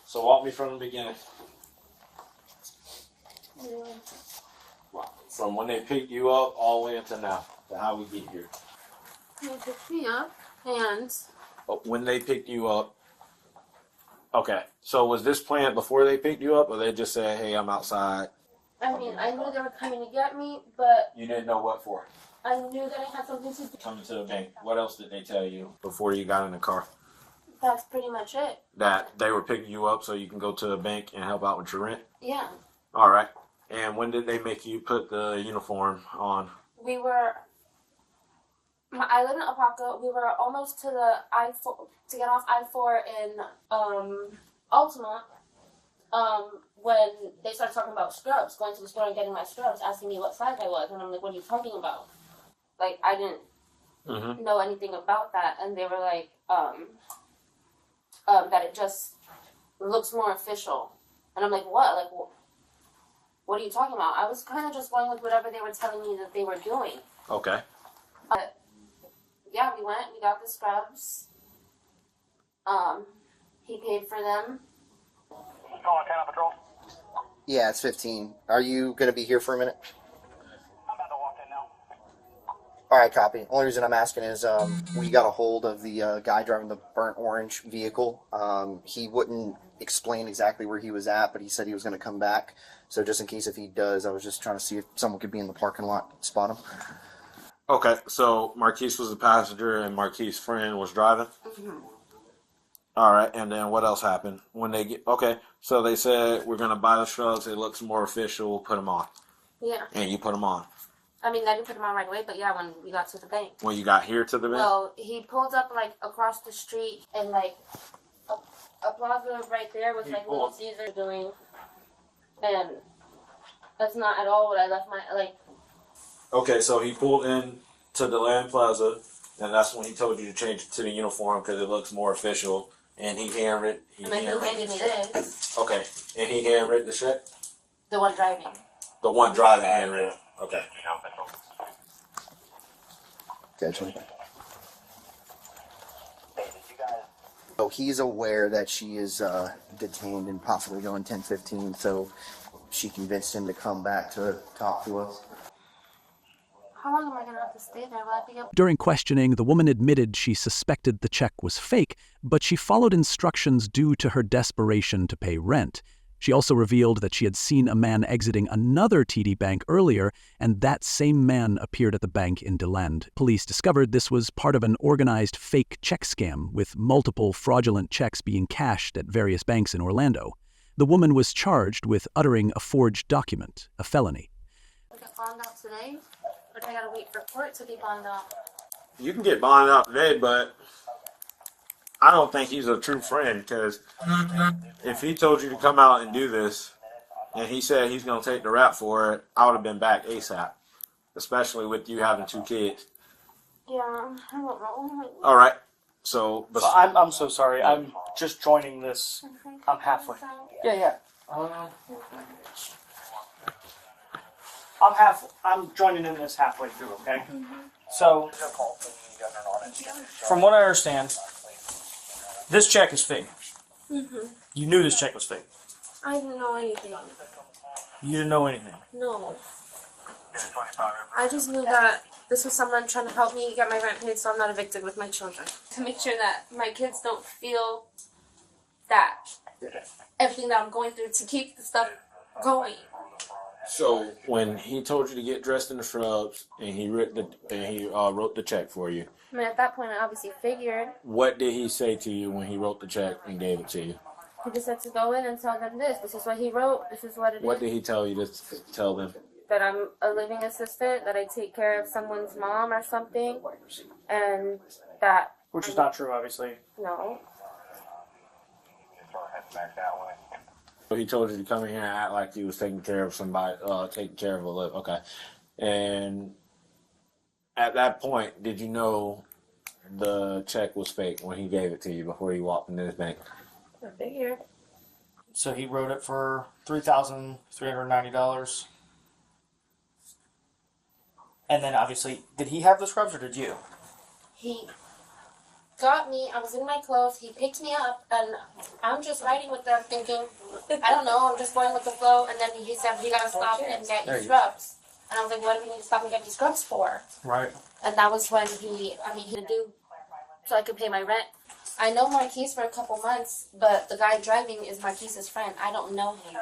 So walk me from the beginning. From when they picked you up all the way until now, to how we get here. They picked me up, and When they picked you up, okay. So was this planned before they picked you up, or they just said, "Hey, I'm outside"? I mean, I knew they were coming to get me, but You didn't know what for. I knew that I had something to do. Coming to the bank. What else did they tell you before you got in the car? That's pretty much it. That they were picking you up so you can go to the bank and help out with your rent? Yeah. All right. And when did they make you put the uniform on? I live in Apopka. We were almost to the I-4, to get off I-4 in Altamont, when they started talking about scrubs, going to the store and getting my scrubs, asking me what size I was, and I'm like, what are you talking about? Like, I didn't know anything about that, and they were like, that it just looks more official. And I'm like, what? Like, what are you talking about? I was kind of just going with whatever they were telling me that they were doing. Okay. Yeah, we got the scrubs. He paid for them. Calling 10 on patrol. Yeah, it's 15. Are you going to be here for a minute? I'm about to walk in now. All right, copy. Only reason I'm asking is we got a hold of the guy driving the burnt orange vehicle. He wouldn't explain exactly where he was at, but he said he was going to come back. So just in case if he does, I was just trying to see if someone could be in the parking lot, spot him. Okay, so Marquise was the passenger and Marquise's friend was driving? Mm-hmm. All right, and then what else happened? Okay, so they said, we're going to buy the scrubs, it looks more official, we'll put them on. Yeah. And you put them on? I mean, I didn't put them on right away, but yeah, when we got to the bank. When you got here to the bank? Well, he pulled up, like, across the street and, like, a plaza right there with like Little Caesar doing, and that's not at all what I left my like. Okay, so he pulled in to the Land Plaza, and that's when he told you to change it to the uniform because it looks more official. And he handwritten. And then he handed me this. Okay, and he handwritten the check. The one driving. The one driving handwritten. Okay. Gotcha. So he's aware that she is detained and possibly going 10-15, so she convinced him to come back to talk to us. How long am I gonna have to stay there? Will I be able? During questioning, the woman admitted she suspected the check was fake, but she followed instructions due to her desperation to pay rent. She also revealed that she had seen a man exiting another TD Bank earlier, and that same man appeared at the bank in DeLand. Police discovered this was part of an organized fake check scam, with multiple fraudulent checks being cashed at various banks in Orlando. The woman was charged with uttering a forged document, a felony. I get bonded out today, or do I gotta wait for court to be bonded out? You can get bonded out today, but I don't think he's a true friend because if he told you to come out and do this and he said he's going to take the rap for it, I would have been back ASAP, especially with you having 2 kids. Yeah, I don't know. All right. So I'm so sorry. I'm just joining this. I'm halfway. Yeah. I'm joining in this halfway through, okay? So, from what I understand, this check is fake. You knew this check was fake. I didn't know anything. You didn't know anything. No. I just knew that this was someone trying to help me get my rent paid so I'm not evicted with my children. To make sure that my kids don't feel that everything that I'm going through to keep the stuff going. So when he told you to get dressed in the shrubs and he wrote the check for you, I mean, at that point, I obviously figured. what did he say to you when he wrote the check and gave it to you? He just said to go in and tell them this. This is what he wrote. This is what it is. What did he tell you to tell them? That I'm a living assistant, that I take care of someone's mom or something, and that... Which is not true, obviously. No. So he told you to come in here and act like you was taking care of somebody, taking care of a live. Okay. And at that point, did you know the check was fake when he gave it to you before you walked into his bank? I figured. So he wrote it for $3,390. And then obviously, did he have the scrubs or did you? He got me, I was in my clothes, he picked me up, and I'm just riding with them thinking, I don't know, I'm just going with the flow, and then he said, you gotta stop and get your scrubs. And I was like, what do we need to stop and get these scrubs for? Right. And that was when he do, so I could pay my rent. I know Marquise for a couple months, but the guy driving is Marquise's friend. I don't know him.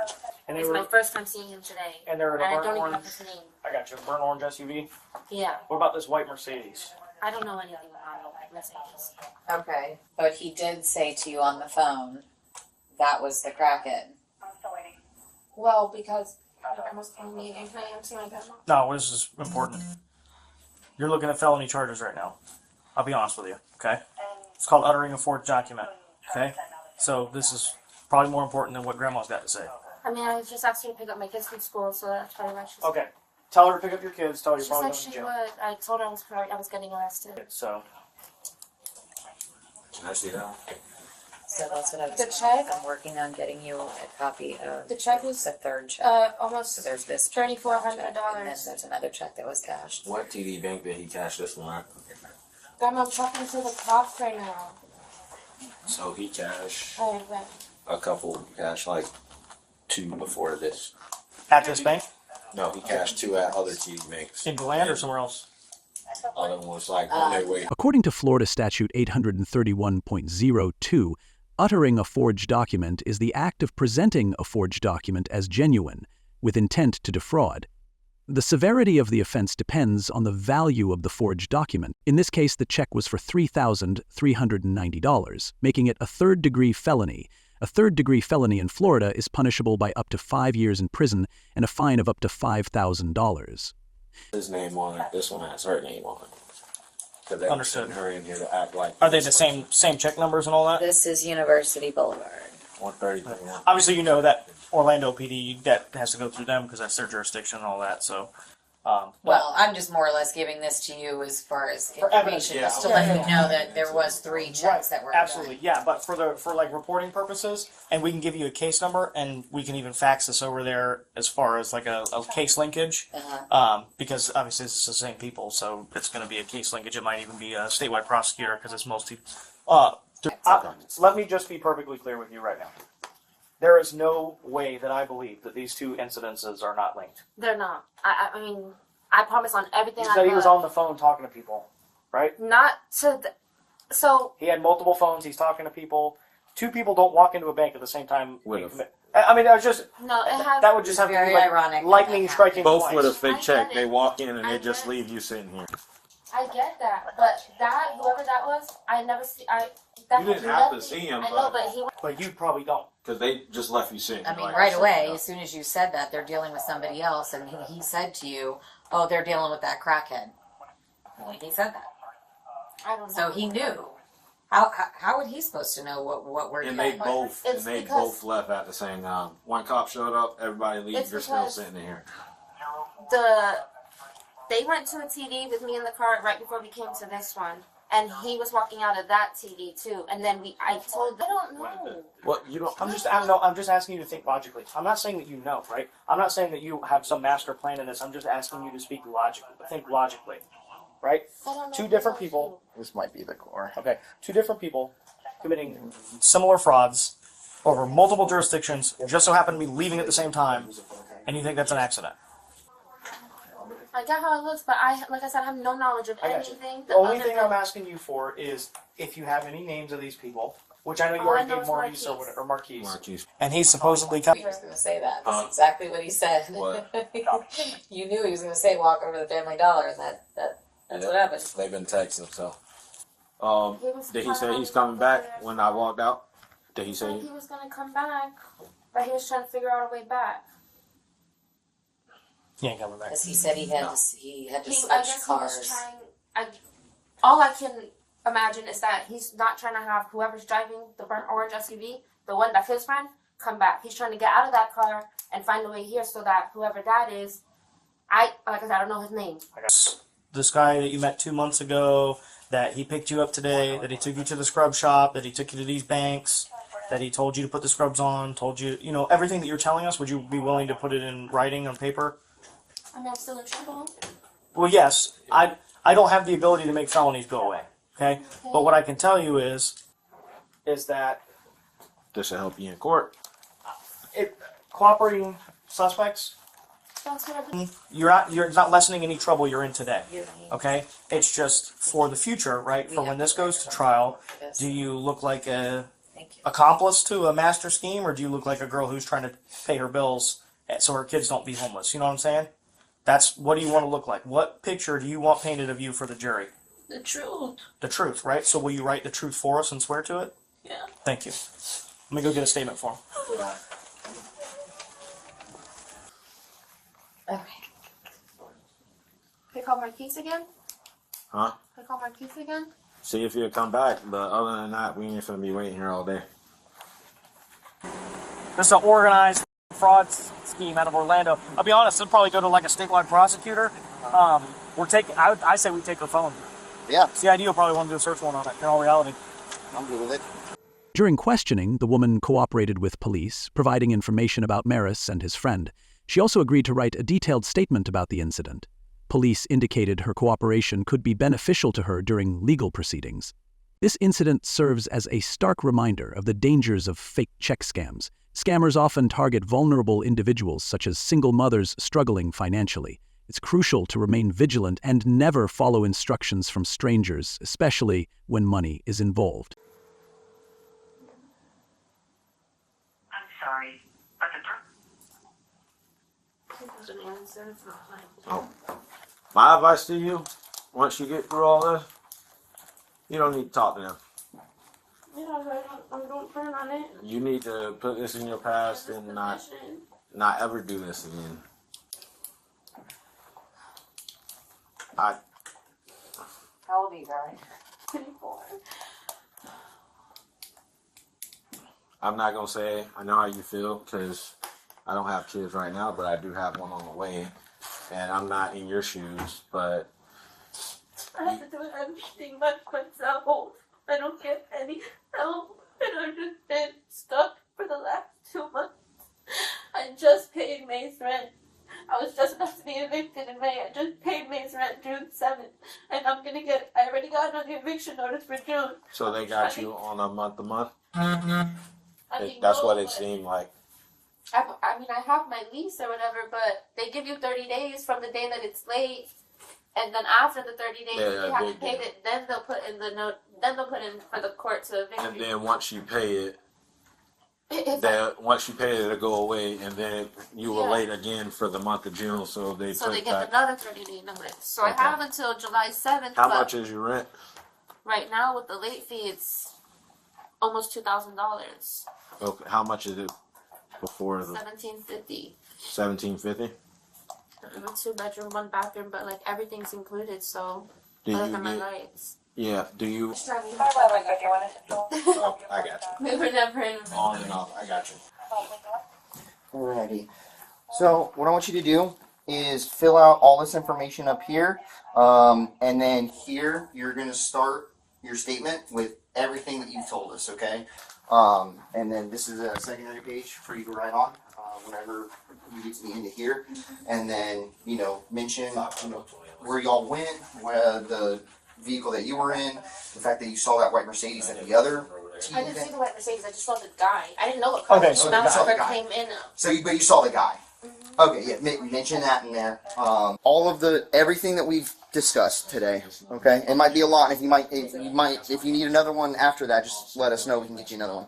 And It's my first time seeing him today. And they're in a I burnt don't even orange. have his name. I got you. Burnt orange SUV. Yeah. What about this white Mercedes? I don't know anything about Mercedes. Okay, but he did say to you on the phone that was the Kraken. Well, because my grandma's telling me, and I am to my grandma. No, this is important. You're looking at felony charges right now. I'll be honest with you, okay? It's called uttering a forged document, okay? So this is probably more important than what Grandma's got to say. I mean, I just asked her to pick up my kids from school, so that's probably why she's... Okay. Tell her to pick up your kids. Tell her you're She probably said going to she jail. would. I told her I was getting arrested. So. Can I see that? So that's what I was. The check? I'm working on getting you a copy of The check was the third check. Almost So there's this $3,400. and then there's another check that was cashed. What TD bank did he cash this one at? Grandma, I'm talking to the cops right now. So he cashed Alright, right. a couple, cashed like 2 before this. At this bank? No, he cashed 2 at other TD banks. In DeLand or somewhere else? Other one was like on their way. According to Florida Statute 831.02, uttering a forged document is the act of presenting a forged document as genuine, with intent to defraud. The severity of the offense depends on the value of the forged document. In this case, the check was for $3,390, making it a third-degree felony. A third-degree felony in Florida is punishable by up to 5 years in prison and a fine of up to $5,000. His name on it. This one has her name on it. Because they Understood. sent her in here to act like. Are they the same check numbers and all that? This is University Boulevard. 130. Obviously, you know that Orlando PD, that has to go through them because that's their jurisdiction and all that. So, Well, I'm just more or less giving this to you as far as For evidence, information, yeah. just to let you know that there was 3 checks that were absolutely, yeah. But for like reporting purposes, and we can give you a case number, and we can even fax this over there as far as like a case linkage, because obviously it's the same people, so it's going to be a case linkage. It might even be a statewide prosecutor because it's mostly. Let me just be perfectly clear with you right now. There is no way that I believe that these 2 incidences are not linked. They're not. I mean, I promise on everything. You said he was on the phone talking to people, right? Not to. So he had multiple phones. He's talking to people. 2 people don't walk into a bank at the same time. With I mean, that was just no. It has, that would just have to be like ironic. lightning striking Both twice. with a fake check. They walk in and they just leave you sitting here. I get that, but whoever that was, I never see. That You didn't have to see him, I know, but he. But you probably don't. Because they just left you sitting. I mean, like, right away, as soon as you said that, they're dealing with somebody else, and he said to you, oh, they're dealing with that crackhead. Like he said that. I don't know. So he knew. How would he supposed to know what we're And doing? they both left at the same time. One cop showed up, everybody leaves, you're still sitting here. They went to a TD with me in the car right before we came to this one, and he was walking out of that TD too. And then I don't know. Well, you don't. I'm just asking you to think logically. I'm not saying that you know, right? I'm not saying that you have some master plan in this. I'm just asking you to speak logically. Think logically, right? 2 different people. This might be the core. Okay, 2 different people committing similar frauds over multiple jurisdictions, just so happen to be leaving at the same time, and you think that's an accident. I get how it looks, but like I said, I have no knowledge of anything. The only thing I'm asking you for is if you have any names of these people, which I know you already gave Maurice or Marquise. And he's supposedly He was going to say that. That's exactly what he said. What? You knew he was going to say walk over to the Family Dollar, and that's what happened. They've been texting, so. Did he say he's coming back when I walked out? Did he say he was going to come back, but he was trying to figure out a way back. He ain't coming back. Because he said he had to switch I guess cars. he was trying. All I can imagine is that he's not trying to have whoever's driving the burnt orange SUV, the one that's his friend, come back. He's trying to get out of that car and find a way here so that whoever that is, like I said, I don't know his name. This guy that you met 2 months ago, that he picked you up today, that he took you to the scrub shop, that he took you to these banks, that he told you to put the scrubs on, told you, everything that you're telling us, would you be willing to put it in writing on paper? I mean, I'm still in trouble. Well, yes. I don't have the ability to make felonies go away, okay? But what I can tell you is that this will help you in court? Cooperating suspects, you're not lessening any trouble you're in today, okay? It's just for the future, right? For when this goes to trial, do you look like a accomplice to a master scheme, or do you look like a girl who's trying to pay her bills so her kids don't be homeless? You know what I'm saying? What do you want to look like? What picture do you want painted of you for the jury? The truth. The truth, right? So will you write the truth for us and swear to it? Yeah. Thank you. Let me go get a statement for him. Okay. Can I call Marquise again? Huh? Can I call Marquise again? See if he'll come back, but other than that, we ain't gonna be waiting here all day. This is an organized fraud scheme out of Orlando. I'll be honest, it'll probably go to like a statewide prosecutor. I say we take her phone. Yeah. CID will probably want to do a search warrant on it, in all reality. I'm good with it. During questioning, the woman cooperated with police, providing information about Maris and his friend. She also agreed to write a detailed statement about the incident. Police indicated her cooperation could be beneficial to her during legal proceedings. This incident serves as a stark reminder of the dangers of fake check scams. Scammers often target vulnerable individuals such as single mothers struggling financially. It's crucial to remain vigilant and never follow instructions from strangers, especially when money is involved. I'm sorry, but Oh. My advice to you, once you get through all this, you don't need to talk to them. Yeah, I don't plan on it. You need to put this in your past and not ever do this again. How old are old are you, guys? 24. I'm not gonna say I know how you feel because I don't have kids right now, but I do have one on the way, and I'm not in your shoes. But I have to do everything by myself. I don't get any help, and I've just been stuck for the last 2 months. I just paid May's rent. I was just about to be evicted in May. I just paid May's rent June 7th, and I already got an eviction notice for June. so they got you on a month-to-month. I mean, That's no, what it but- seemed like. I mean, I have my lease or whatever, but they give you 30 days from the day that it's late, and then after the 30 days, Yeah, you have they to pay it. Then they'll put in the note. Then they'll put in for the court to evict And you. then once you pay it, once you pay it, it'll go away, and then you were Yeah. late again for the month of June. So they So put they get back. another 30-day notice. So I Okay. have until July 7th. How but much is your rent? right now with the late fee? It's almost $2,000. Okay. How much is it before the $1,750. $1,750? A 2-bedroom, 1 bathroom, but like everything's included. So Do other you than my get- lights. Yeah. Do you? Oh, I got you. We were never in. On and off. I got you. Alrighty. So what I want you to do is fill out all this information up here, and then here you're going to start your statement with everything that you've told us. Okay. And then this is a secondary page for you to write on whenever you get to the end of here, and then mention where y'all went, where the vehicle that you were in, the fact that you saw that white Mercedes that the other I didn't see the white Mercedes. I just saw the guy. I didn't know what car. Okay, So so now you saw the whoever guy. came in. But you saw the guy. Okay, yeah, mention that in there. All of everything that we've discussed today. Okay, it might be a lot. If you need another one after that, just let us know. We can get you another one.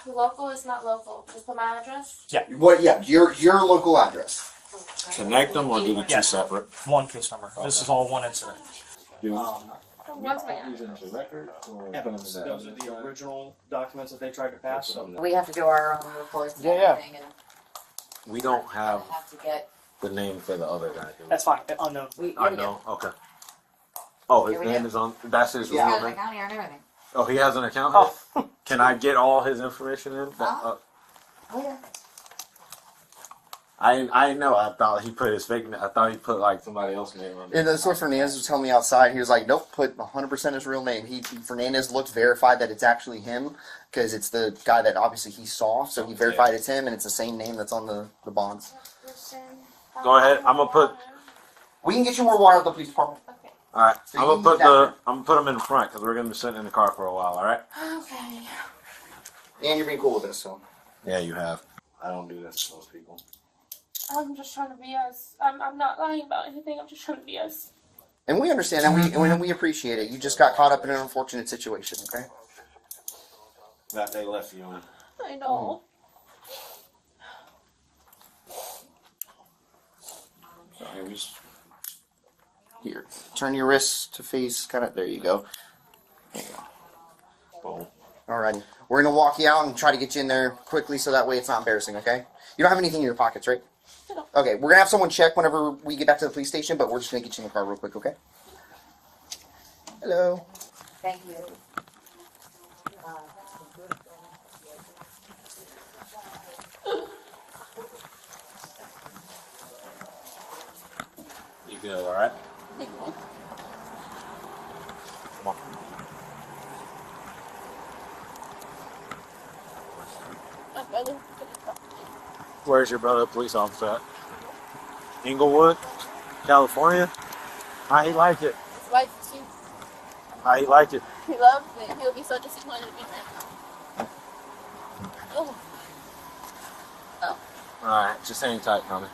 Local is not local. Just put my address. Yeah. What? Yeah, your local address. Connect them or do the two Yes. separate? One case number. This is all one incident. What's my address? Those are the original documents that they tried to pass. So. We have to do our own reports and Yeah, yeah. everything, and We don't have have to get. the name for the other guy. do we? That's fine. Unknown. I know. Okay. Oh, his Here we name go. is on. That's his Yeah, real the name. county and everything. Oh, he has an account. Oh. Can I get all his information in? Oh yeah. I know. I thought he put his fake. I thought he put like somebody else's name on it. And the source Fernandez was telling me outside, he was like, "Nope, put 100% his real name." Fernandez looked verified that it's actually him because it's the guy that obviously he saw, so he verified it's him, and it's the same name that's on the bonds. Go ahead. I'm gonna put. We can get you more water at the police department. All right. So I'm you gonna put need that. I'm gonna put them in the front because we're gonna be sitting in the car for a while. All right. Okay. And you're being cool with this, so. Yeah, you have. I don't do this to most people. I'm just trying to be us. I'm not lying about anything. I'm just trying to be us. And we understand that, and we appreciate it. You just got caught up in an unfortunate situation, okay? That they left you in. I know. Sorry, here, turn your wrists to face, kind of, there you go. There you go. Boom. Alrighty. We're gonna walk you out and try to get you in there quickly so that way it's not embarrassing, okay? You don't have anything in your pockets, right? No. Okay, we're gonna have someone check whenever we get back to the police station, but we're just gonna get you in the car real quick, okay? Hello. Thank you. You good? All right. Come on. My brother. Where's your brother, police officer at? Inglewood, California. How he like it? His wife too. How he like it? He loves it. He'll be so disappointed in me right now. Oh. Oh. All right, just hang tight, homie.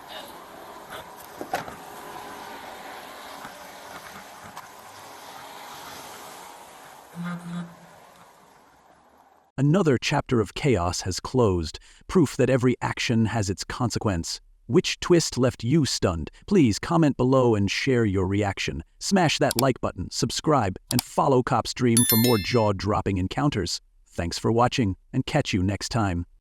Another chapter of chaos has closed, proof that every action has its consequence. Which twist left you stunned? Please comment below and share your reaction. Smash that like button, subscribe, and follow Cop's Dream for more jaw-dropping encounters. Thanks for watching, and catch you next time.